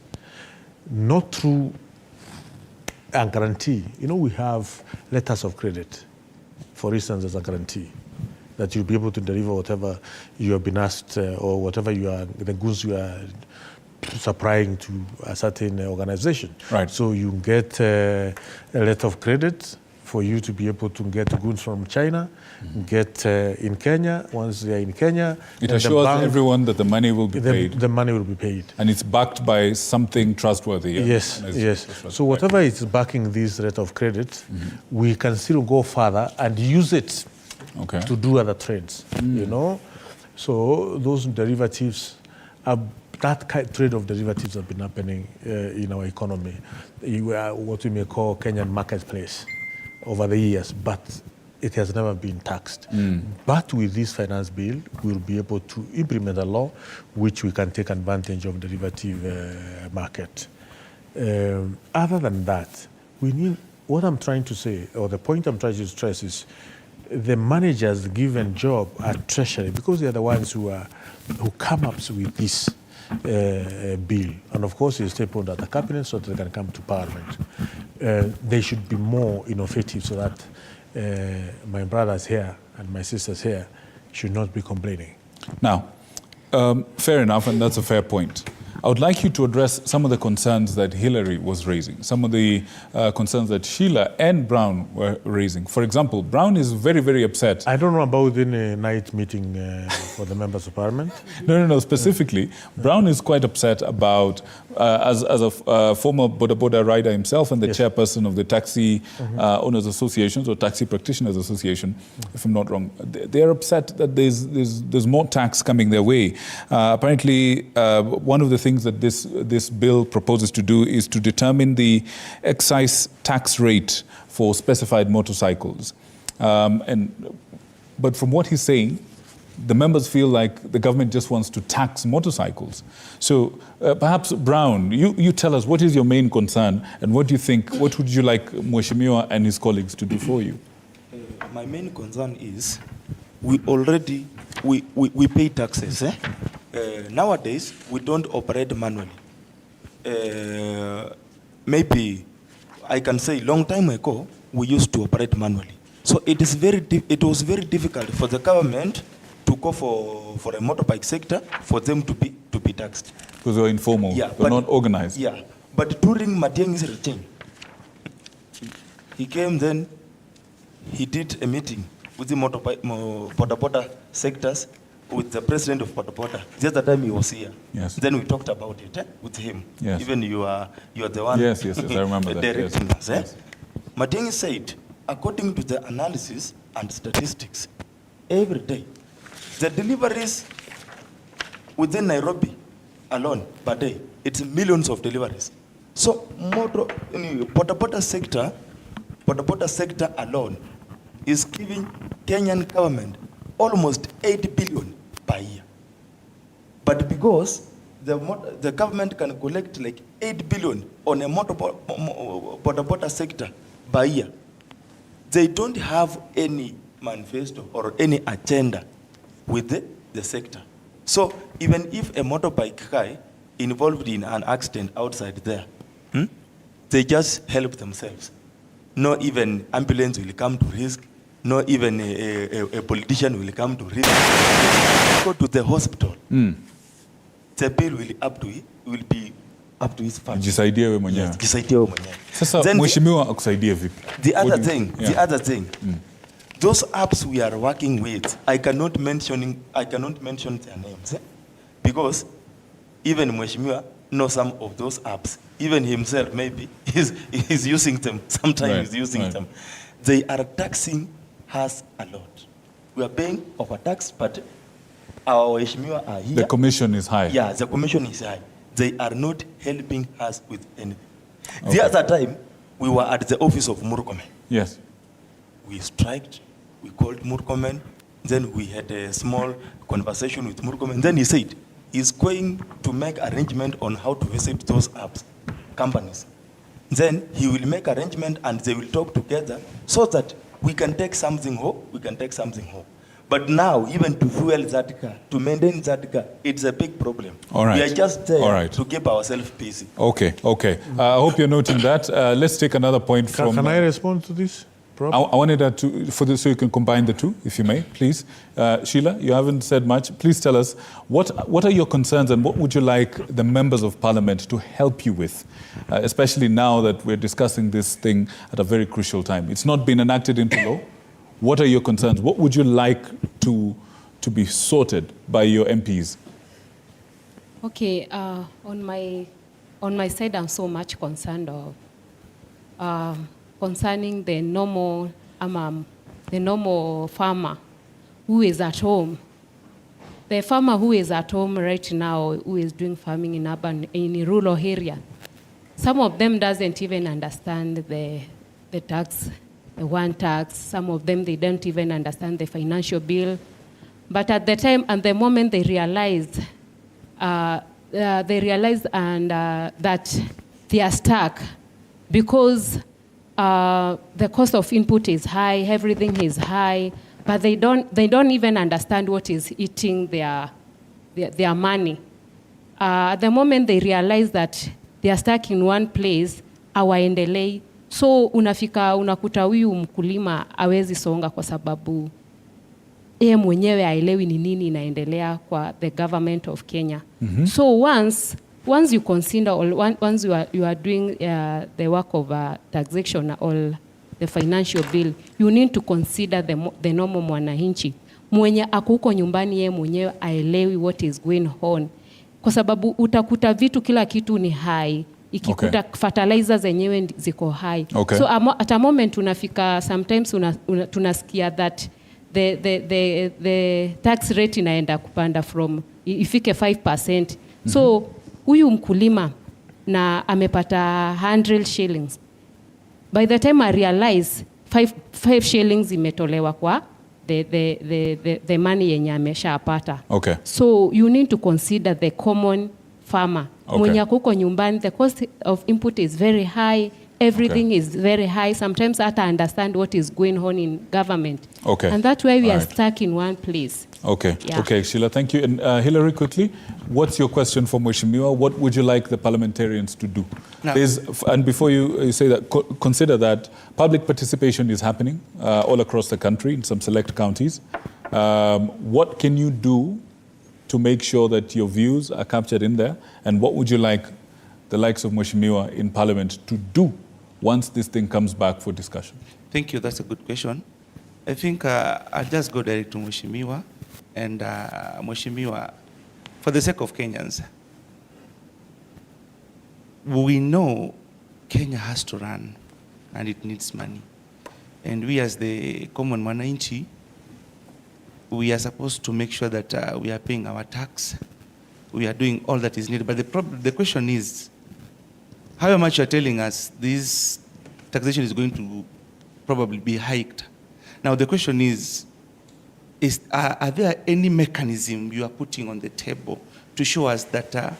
not through a guarantee. You know, we have letters of credit, for instance, as a guarantee that you'll be able to deliver whatever you have been asked or whatever the goods you are supplying to a certain organization. Right. So you get a letter of credit for you to be able to get goods from China, get in Kenya. Once they are in Kenya, it assures everyone that the money will be paid. The money will be paid. And it's backed by something trustworthy. Yes, yes. So whatever is backing this rate of credit, we can still go further and use it to do other trades, you know. So those derivatives, that trade of derivatives have been happening in our economy. You are what we may call Kenyan marketplace over the years, but it has never been taxed. But with this finance bill, we'll be able to implement a law which we can take advantage of the derivative market. Other than that, we need, what I'm trying to say, or the point I'm trying to stress is, the managers given job at Treasury, because they are the ones who come up with this bill, and of course it's tabled at the cabinet so that they can come to Parliament. They should be more innovative so that my brothers here and my sisters here should not be complaining. Now, fair enough, and that's a fair point. I would like you to address some of the concerns that Hillary was raising, some of the concerns that Sheila and Brown were raising. For example, Brown is very, very upset. I don't know about any night meeting for the members of Parliament. No, specifically, Brown is quite upset about, as a former Boda rider himself and the chairperson of the Taxi Owners Associations or Taxi Practitioners Association, if I'm not wrong, they're upset that there's more tax coming their way. Apparently, one of the things that this bill proposes to do is to determine the excise tax rate for specified motorcycles. But from what he's saying, the members feel like the government just wants to tax motorcycles. So perhaps, Brown, you tell us, what is your main concern, and what do you think, what would you like Mheshimiwa and his colleagues to do for you? My main concern is we already pay taxes. Nowadays, we don't operate manually. Maybe I can say long time ago, we used to operate manually. So it was very difficult for the government to go for a motorbike sector for them to be taxed. Because they were informal, they're not organized. Yeah, but during Matiang's regime, he came then, he did a meeting with the motorbike sectors, with the president of Boda. The other time he was here. Yes. Then we talked about it with him. Yes. Even you are the one. Yes, I remember that. Directing us. Yes. Matiang'i said, according to the analysis and statistics, every day, the deliveries within Nairobi alone per day, it's millions of deliveries. So, Boda sector alone is giving Kenyan government almost 8 billion per year. But because the government can collect like 8 billion on a motor sector per year, they don't have any manifesto or any agenda with the sector. So even if a motorbike guy involved in an accident outside there, they just help themselves. No even ambulance will come to risk. No even a politician will come to risk. Go to the hospital. The bill will be up to his family. Jisaidie wewe mwenyewe. Jisaidie wewe mwenyewe. Sasa mheshimiwa akusaidie vipi? The other thing, those apps we are working with, I cannot mention their names, because even Mheshimiwa knows some of those apps. Even himself maybe is using them. Sometimes he's using them. They are taxing us a lot. We are paying overtax, but our Mheshimiwa are here. The commission is high. Yeah, the commission is high. They are not helping us with anything. The other time, we were at the office of Murkomen. Yes. We striked, we called Murkomen, then we had a small conversation with Murkomen. Then he said he's going to make arrangement on how to visit those apps, companies. Then he will make arrangement and they will talk together so that we can take something home, But now, even to fuel that car, to maintain that car, it's a big problem. All right. We are just there All right. to keep ourselves busy. Okay, okay. I hope you're noting that. Let's take another point from... Can I respond to this? I wanted that so you can combine the two, if you may, please. Sheila, you haven't said much. Please tell us, what are your concerns and what would you like the members of parliament to help you with, especially now that we're discussing this thing at a very crucial time? It's not been enacted into law. What are your concerns? What would you like to be sorted by your MPs? Okay, on my side, I'm so much concerned of concerning the normal farmer who is at home. The farmer who is at home right now, who is doing farming in rural area, some of them doesn't even understand the tax, the one tax. Some of them, they don't even understand the financial bill. But at the moment they realize, that they are stuck because the cost of input is high, everything is high, but they don't even understand what is eating their money. At the moment they realize that they are stuck in one place, hawaendelei. So unakuta huyu mkulima hawezi songa kwa sababu yeye mwenyewe haelewi ni nini inaendelea kwa the government of Kenya. So once you consider, or once you are doing the work of taxation or the financial bill, you need to consider the normal mwananchi mwenye ako huko nyumbani, yeye mwenyewe aelewi what is going on, kwa sababu utakuta vitu, kila kitu ni high. Ikikuta fertilizers zenyewe ziko high. So at a moment unafika, sometimes tunasikia that the tax rate inaenda kupanda from ifike 5%. So huyu mkulima na amepata 100 shillings. By the time I realize 5 shillings imetolewa kwa the money yenye ameshapata. So you need to consider the common farmer. Mwenye kuko nyumbani, the cost of input is very high. Everything is very high. Sometimes I don't understand what is going on in government. And that's why we are stuck in one place. Okay, Sheila, thank you. And Hillary, quickly, what's your question for Mheshimiwa? What would you like the parliamentarians to do? And before you say that, consider that public participation is happening all across the country in some select counties. What can you do to make sure that your views are captured in there? And what would you like the likes of Mheshimiwa in Parliament to do once this thing comes back for discussion? Thank you. That's a good question. I think I'll just go direct to Mheshimiwa. And Mheshimiwa, for the sake of Kenyans, we know Kenya has to run and it needs money. And we as the common mwananchi, we are supposed to make sure that we are paying our tax. We are doing all that is needed. But the question is, how much you are telling us this taxation is going to probably be hiked. Now the question is are there any mechanism you are putting on the table to show us that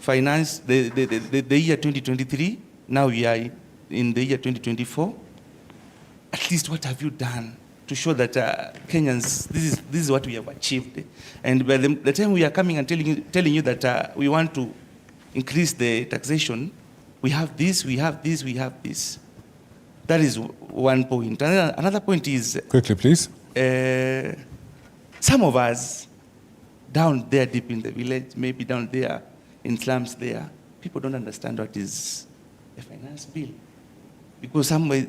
finance, the year 2023, now we are in the year 2024, at least what have you done to show that Kenyans, this is what we have achieved? And by the time we are coming and telling you that we want to increase the taxation, we have this, we have this, we have this. That is one point. Another point is... Quickly, please. Some of us down there deep in the village, maybe down there in slums there, people don't understand what is a finance bill. Because I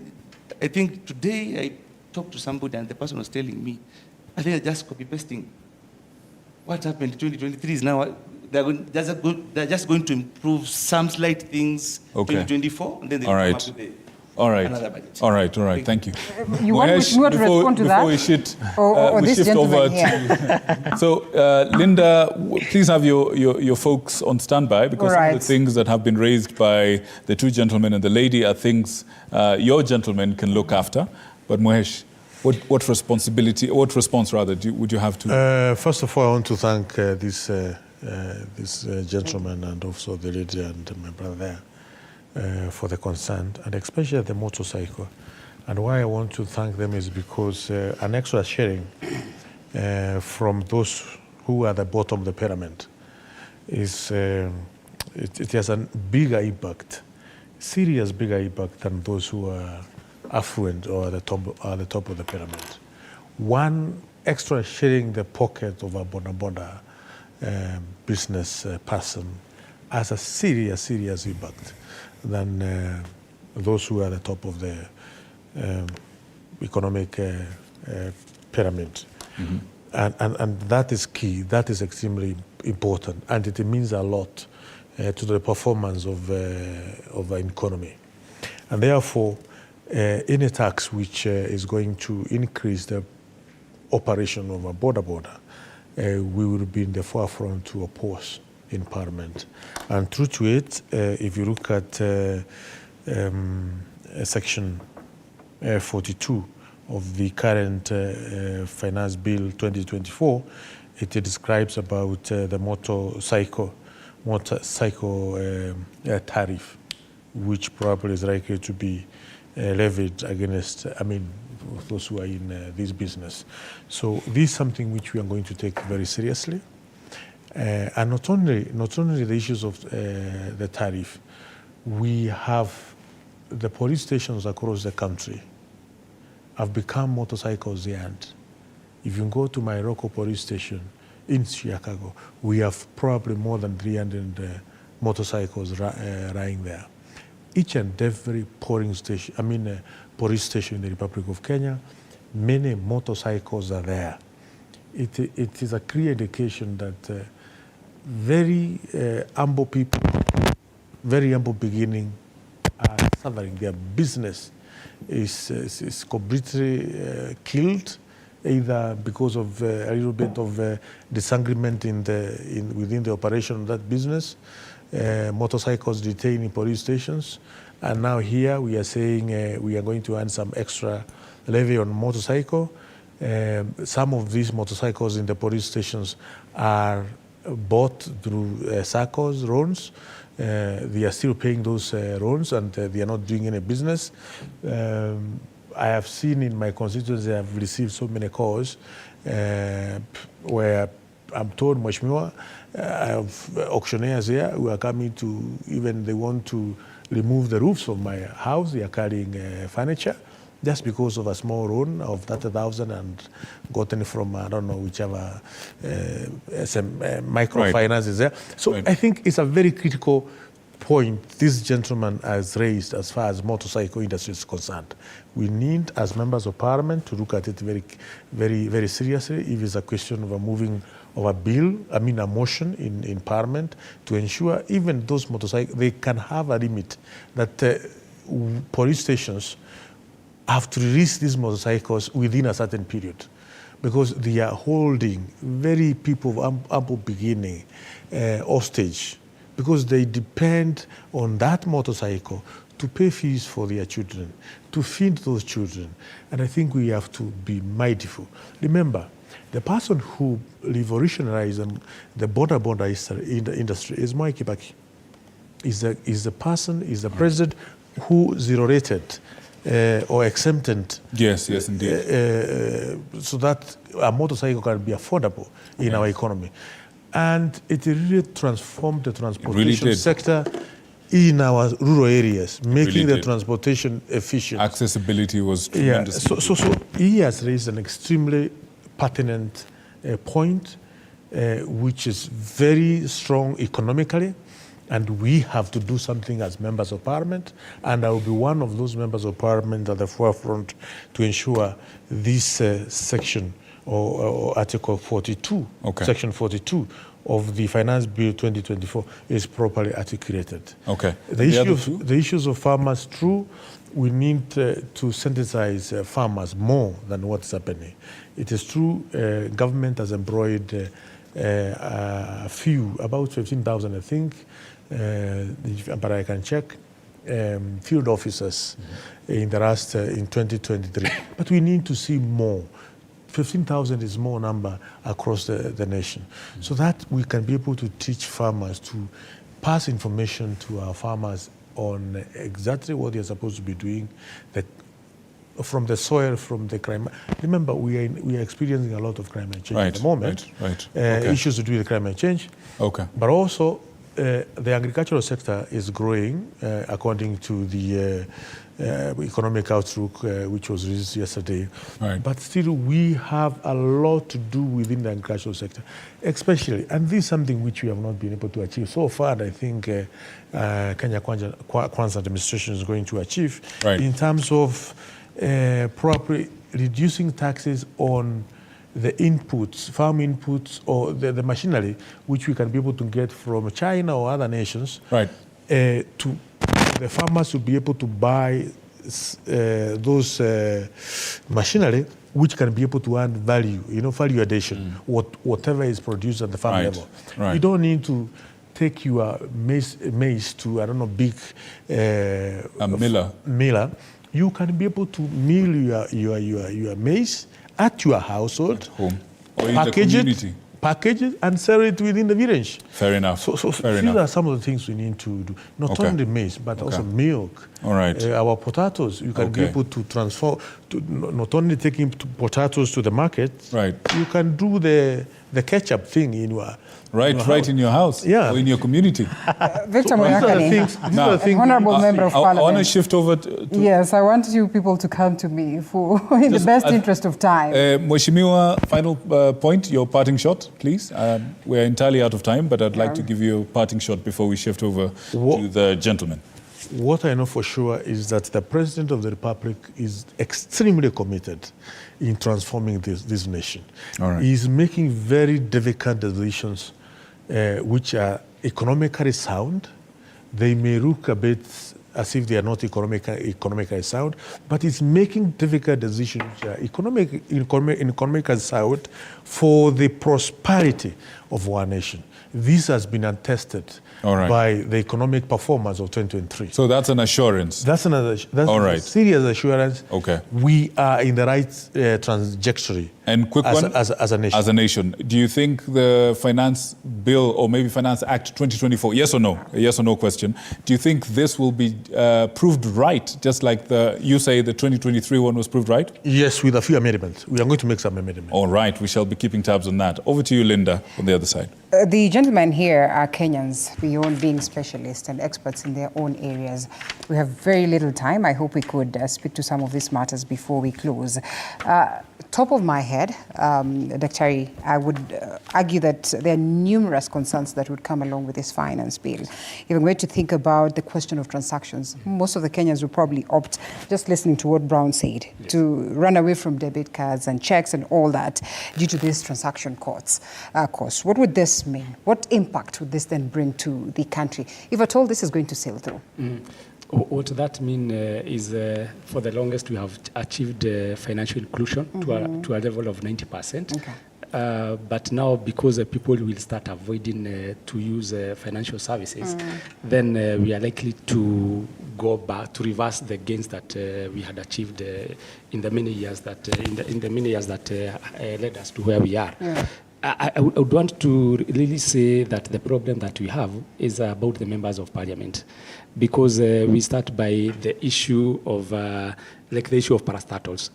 think today I talked to somebody and the person was telling me, I think they're just copy-pasting. What happened in 2023 is now, they're just going to improve some slight things 2024, and then they'll come up with another budget. All right. Thank you. You want me to respond to that? Before we shift, we shift over to... So, Linda, please have your folks on standby, because some of the things that have been raised by the two gentlemen and the lady are things your gentlemen can look after. But Mohesh, what response would you have to? First of all, I want to thank this gentleman and also the lady and my brother there for the concern, and especially the motorcycle. And why I want to thank them is because an extra sharing from those who are at the bottom of the pyramid it has a bigger impact, serious bigger impact than those who are affluent or at the top of the pyramid. One extra sharing the pocket of a boda business person has a serious impact than those who are at the top of the economic pyramid. Mm-hmm. And that is key, that is extremely important, and it means a lot to the performance of an economy. And therefore, any tax which is going to increase the operation of a border, we will be in the forefront to oppose in Parliament. And true to it, if you look at Section 42 of the current Finance Bill 2024, it describes about the motorcycle tariff, which probably is likely to be levied against, those who are in this business. So this is something which we are going to take very seriously. And not only the issues of the tariff, we have the police stations across the country have become motorcycles yard. If you go to my local police station in Chicago, we have probably more than 300 motorcycles lying there. Each and every police station in the Republic of Kenya, many motorcycles are there. It is a clear indication that very humble people, very humble beginning, are suffering. Their business is completely killed, either because of a little bit of disagreement within the operation of that business, motorcycles detained in police stations, and now here we are saying we are going to earn some extra levy on motorcycle. Some of these motorcycles in the police stations are bought through SACCOs, loans. They are still paying those loans, and they are not doing any business. I have seen in my constituency, I have received so many calls where I'm told, Mheshimiwa, I have auctioneers here who are coming to, even they want to remove the roofs of my house. They are carrying furniture just because of a small loan of 30,000 and gotten from, I don't know, whichever microfinance is there. So I think it's a very critical point this gentleman has raised as far as motorcycle industry is concerned. We need, as members of Parliament, to look at it very, very, very seriously. If it's a question of a moving of a bill, a motion in Parliament, to ensure even those motorcycles, they can have a limit that police stations have to release these motorcycles within a certain period, because they are holding very people of humble beginning hostage, because they depend on that motorcycle to pay fees for their children, to feed those children. And I think we have to be mindful. Remember, the person who revolutionized the border industry is Mwai Kibaki. Is the president who zero-rated or exempted. Yes, indeed. So that a motorcycle can be affordable in our economy. And it really transformed the transportation sector in our rural areas, making the transportation efficient. Accessibility was tremendous. So he has raised an extremely pertinent point, which is very strong economically. And we have to do something as members of Parliament, and I will be one of those members of Parliament at the forefront to ensure this section or Article 42, Section 42 of the Finance Bill 2024 is properly articulated. Okay. The issues of farmers, true, we need to sensitize farmers more than what's happening. It is true, government has employed a few, about 15,000, I think, but I can check, field officers in the last, in 2023. But we need to see more. 15,000 is more number across the nation, so that we can be able to teach farmers, to pass information to our farmers on exactly what they're supposed to be doing, from the soil, from the climate. Remember, we are experiencing a lot of climate change at the moment. Okay. Issues to do with climate change. Okay. But also, the agricultural sector is growing according to the economic outlook, which was released yesterday. Right. But still, we have a lot to do within the agricultural sector, especially, and this is something which we have not been able to achieve so far. And I think Kenya Kwanza administration is going to achieve in terms of properly reducing taxes on the inputs, farm inputs, or the machinery, which we can be able to get from China or other nations, to the farmers to be able to buy those machinery, which can be able to add value, value addition, whatever is produced at the farm level. You don't need to take your maize to, I don't know, big miller. You can be able to mill your maize at your household, at home, or in the community. Package it and sell it within the village. Fair enough. So these are some of the things we need to do. Not only maize, but also milk. All right. Our potatoes, you can be able to transform, not only taking potatoes to the market, you can do the ketchup thing in your right in your house, or in your community. Victor Moyakani, Honorable Member of Parliament. I want to shift over to... Yes, I want you people to come to me in the best interest of time. Mheshimiwa, final point, your parting shot, please. We're entirely out of time, but I'd like to give you a parting shot before we shift over to the gentleman. What I know for sure is that the President of the Republic is extremely committed in transforming this nation. He's making very difficult decisions which are economically sound. They may look a bit as if they are not economically sound, but it's making difficult decisions which are economically sound for the prosperity of our nation. This has been attested by the economic performance of 2023. So that's an assurance. That's a serious assurance. Okay. We are in the right trajectory. And quick one, as a nation. As a nation, do you think the Finance Bill or maybe Finance Act 2024, yes or no, a yes or no question, do you think this will be proved right, just like you say the 2023 one was proved right? Yes, with a few amendments. We are going to make some amendments. All right, we shall be keeping tabs on that. Over to you, Linda, on the other side. The gentlemen here are Kenyans, beyond being specialists and experts in their own areas. We have very little time. I hope we could speak to some of these matters before we close. Top of my head, Dr. I would argue that there are numerous concerns that would come along with this finance bill. If I'm going to think about the question of transactions, most of the Kenyans will probably opt, just listening to what Brown said, to run away from debit cards and checks and all that due to these transaction costs. What would this mean? What impact would this then bring to the country, if at all this is going to sail through? What that means is for the longest we have achieved financial inclusion to a level of 90%. Okay. But now because people will start avoiding to use financial services, then we are likely to go back to reverse the gains that we had achieved in the many years that led us to where we are. Yeah. I would want to really say that the problem that we have is about the members of parliament, because we start by the issue of the issue of parastatals.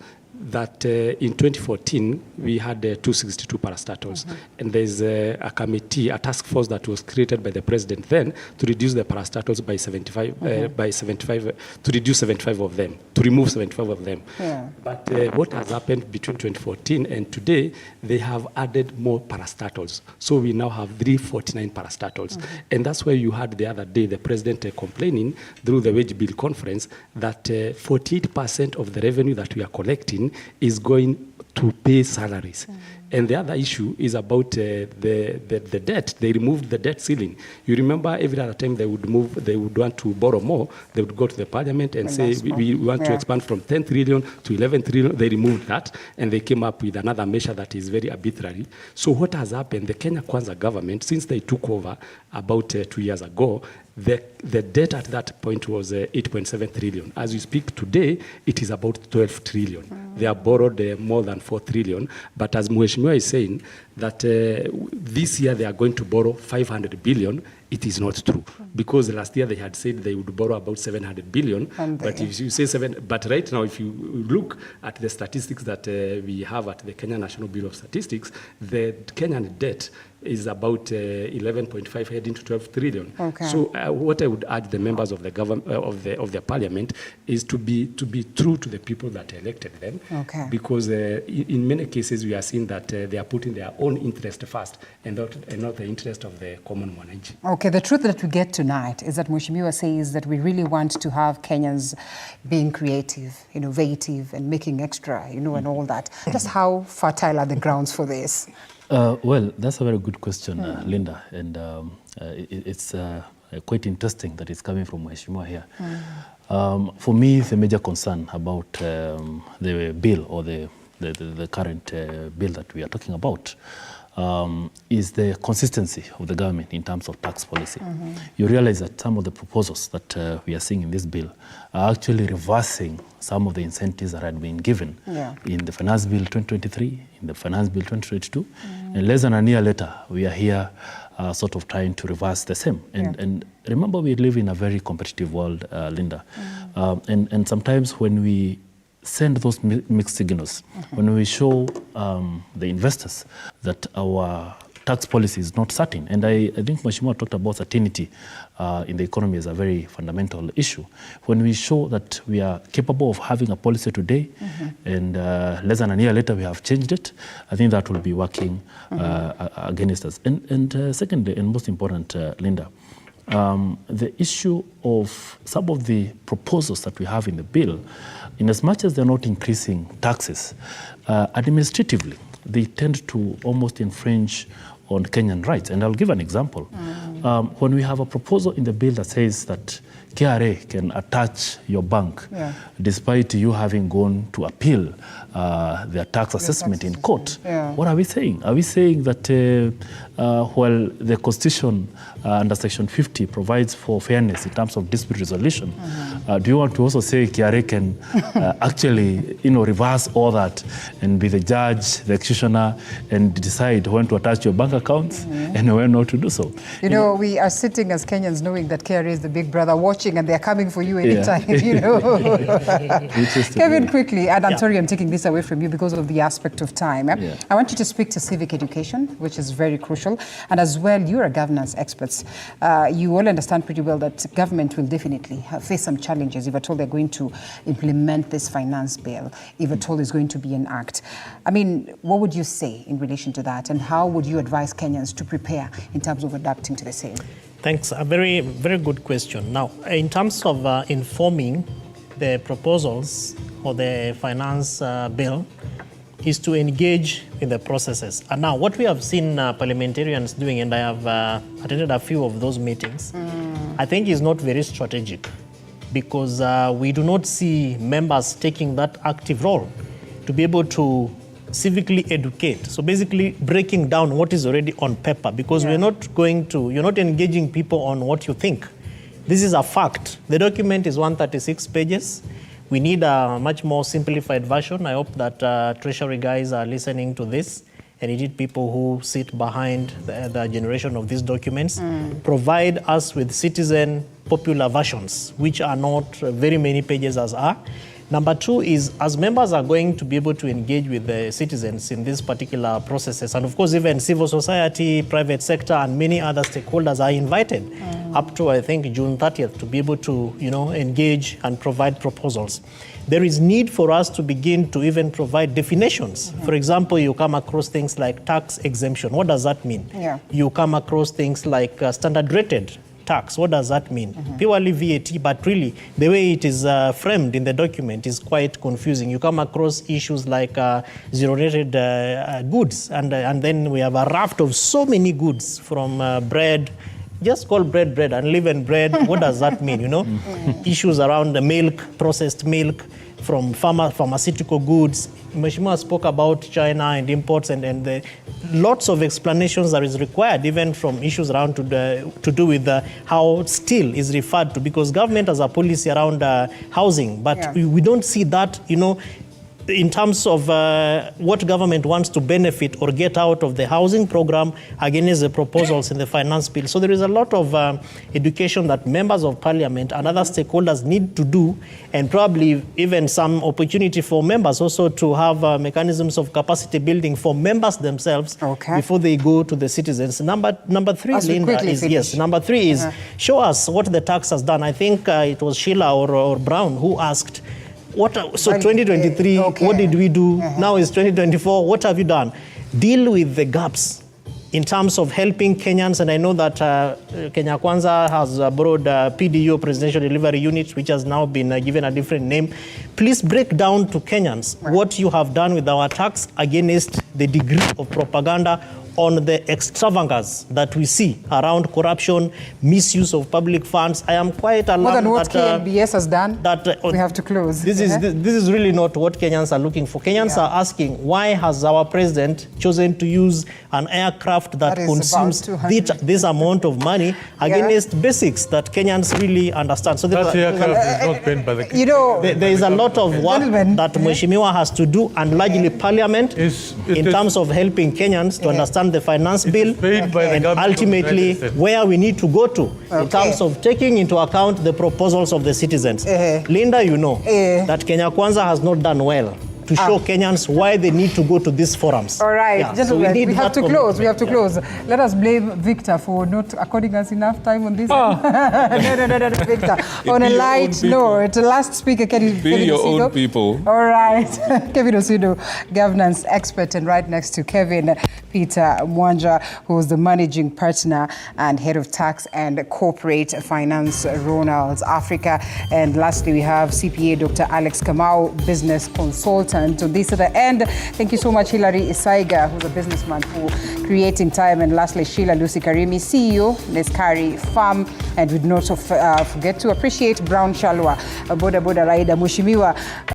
That in 2014 we had 262 parastatals, and there's a committee, a task force that was created by the president then to reduce the parastatals by 75, to reduce 75 of them, to remove 75 of them. Yeah. But what has happened between 2014 and today, they have added more parastatals. So we now have 349 parastatals, and that's why you heard the other day the president complaining through the wage bill conference that 48% of the revenue that we are collecting is going to pay salaries. And the other issue is about the debt. They removed the debt ceiling. You remember every other time they would want to borrow more, they would go to the parliament and say, we want to expand from 10 trillion to 11 trillion. They removed that, and they came up with another measure that is very arbitrary. So what has happened, the Kenya Kwanza government, since they took over about 2 years ago, the debt at that point was 8.7 trillion. As we speak today, it is about 12 trillion. They have borrowed more than 4 trillion. But as Mheshimiwa is saying, that this year they are going to borrow 500 billion, it is not true. Because last year they had said they would borrow about 700 billion. But if you say but right now, if you look at the statistics that we have at the Kenya National Bureau of Statistics, the Kenyan debt is about 11.5 heading to 12 trillion. Okay. So what I would urge the members of the government of the parliament is to be true to the people that elected them. Okay. Because in many cases we are seeing that they are putting their own interest first and not the interest of the common mwananchi. Okay, the truth that we get tonight is that Mheshimiwa says that we really want to have Kenyans being creative, innovative, and making extra, and all that. Just how fertile are the grounds for this? Well, that's a very good question, Linda, and it's quite interesting that it's coming from Mheshimiwa here. For me, the major concern about the bill or the current bill that we are talking about is the consistency of the government in terms of tax policy. You realize that some of the proposals that we are seeing in this bill are actually reversing some of the incentives that had been given in the Finance Bill 2023, in the Finance Bill 2022, and less than a year later, we are here sort of trying to reverse the same. And remember, we live in a very competitive world, Linda, and sometimes when we send those mixed signals, when we show the investors that our tax policy is not certain, and I think Mheshimiwa talked about certainty in the economy as a very fundamental issue. When we show that we are capable of having a policy today, and less than a year later we have changed it, I think that will be working against us. And secondly, and most important, Linda, the issue of some of the proposals that we have in the bill, in as much as they're not increasing taxes, administratively, they tend to almost infringe on Kenyan rights. And I'll give an example. When we have a proposal in the bill that says that KRA can attach your bank, despite you having gone to appeal their tax assessment in court. What are we saying? Are we saying that while the Constitution under Section 50 provides for fairness in terms of dispute resolution, do you want to also say KRA can actually, reverse all that and be the judge, the executioner, and decide when to attach your bank accounts and when not to do so? We are sitting as Kenyans knowing that KRA is the big brother watching and they're coming for you anytime, Kevin, quickly, and I'm sorry I'm taking this away from you because of the aspect of time. I want you to speak to civic education, which is very crucial, and as well, you're a governance expert. You all understand pretty well that government will definitely face some challenges if at all they're going to implement this finance bill, if at all it's going to be an act. I mean, what would you say in relation to that, and how would you advise Kenyans to prepare in terms of adapting to the same? Thanks. A very, very good question. Now, in terms of informing the proposals or the finance bill, is to engage in the processes. And now, what we have seen parliamentarians doing, and I have attended a few of those meetings, I think is not very strategic, because we do not see members taking that active role to be able to civically educate. So basically breaking down what is already on paper, because you're not engaging people on what you think. This is a fact. The document is 136 pages. We need a much more simplified version. I hope that Treasury guys are listening to this, and indeed people who sit behind the generation of these documents provide us with citizen popular versions, which are not very many pages as are. Number two is, as members are going to be able to engage with the citizens in these particular processes, and of course even civil society, private sector, and many other stakeholders are invited up to, I think, June 30th to be able to, engage and provide proposals. There is need for us to begin to even provide definitions. For example, you come across things like tax exemption. What does that mean? You come across things like standard rated tax. What does that mean? Purely VAT, but really the way it is framed in the document is quite confusing. You come across issues like zero-rated goods, and then we have a raft of so many goods from bread. Just call bread, unleavened bread. What does that mean? Issues around the milk, processed milk, from pharmaceutical goods. Mheshimiwa spoke about China and imports, and the lots of explanations that is required, even from issues around to do with how steel is referred to, because government has a policy around housing, but we don't see that, in terms of what government wants to benefit or get out of the housing program against the proposals in the finance bill. So there is a lot of education that members of parliament and other stakeholders need to do, and probably even some opportunity for members also to have mechanisms of capacity building for members themselves before they go to the citizens. Number three, Linda, is yes. Number three is show us what the tax has done. I think it was Sheila or Brown who asked, so 2023, what did we do? Now it's 2024, what have you done? Deal with the gaps in terms of helping Kenyans, and I know that Kenya Kwanza has borrowed PDU, Presidential Delivery Unit, which has now been given a different name. Please break down to Kenyans what you have done with our tax against the degree of propaganda on the extravagance that we see around corruption, misuse of public funds. I am quite alarmed more than what KNBS has done. We have to close. This is really not what Kenyans are looking for. Kenyans are asking, why has our president chosen to use an aircraft that consumes this amount of money against basics that Kenyans really understand? So that aircraft is not paid by the there is a lot of work that Mheshimiwa has to do, and largely Parliament, in terms of helping Kenyans to understand the finance bill and ultimately where we need to go to in terms of taking into account the proposals of the citizens. Linda, you know that Kenya Kwanza has not done well to show Kenyans why they need to go to these forums. All right, gentlemen, we have to close. We have to close. Let us blame Victor for not according us enough time on this. No, Victor. On a light note, last speaker, Kevin your own people. All right, Kevin Osido, governance expert, and right next to Kevin, Peter Mwanja, who is the managing partner and head of tax and corporate finance, Ronald's Africa. And lastly, we have CPA Dr. Alex Kamau, business consultant. So this at the end. Thank you so much, Hilary Isaiga, who's a businessman for creating time. And lastly, Sheila Lucy Karimi, CEO, Neskari Farm. And we'd not forget to appreciate Brown Shalwa, a boda rider, Mheshimiwa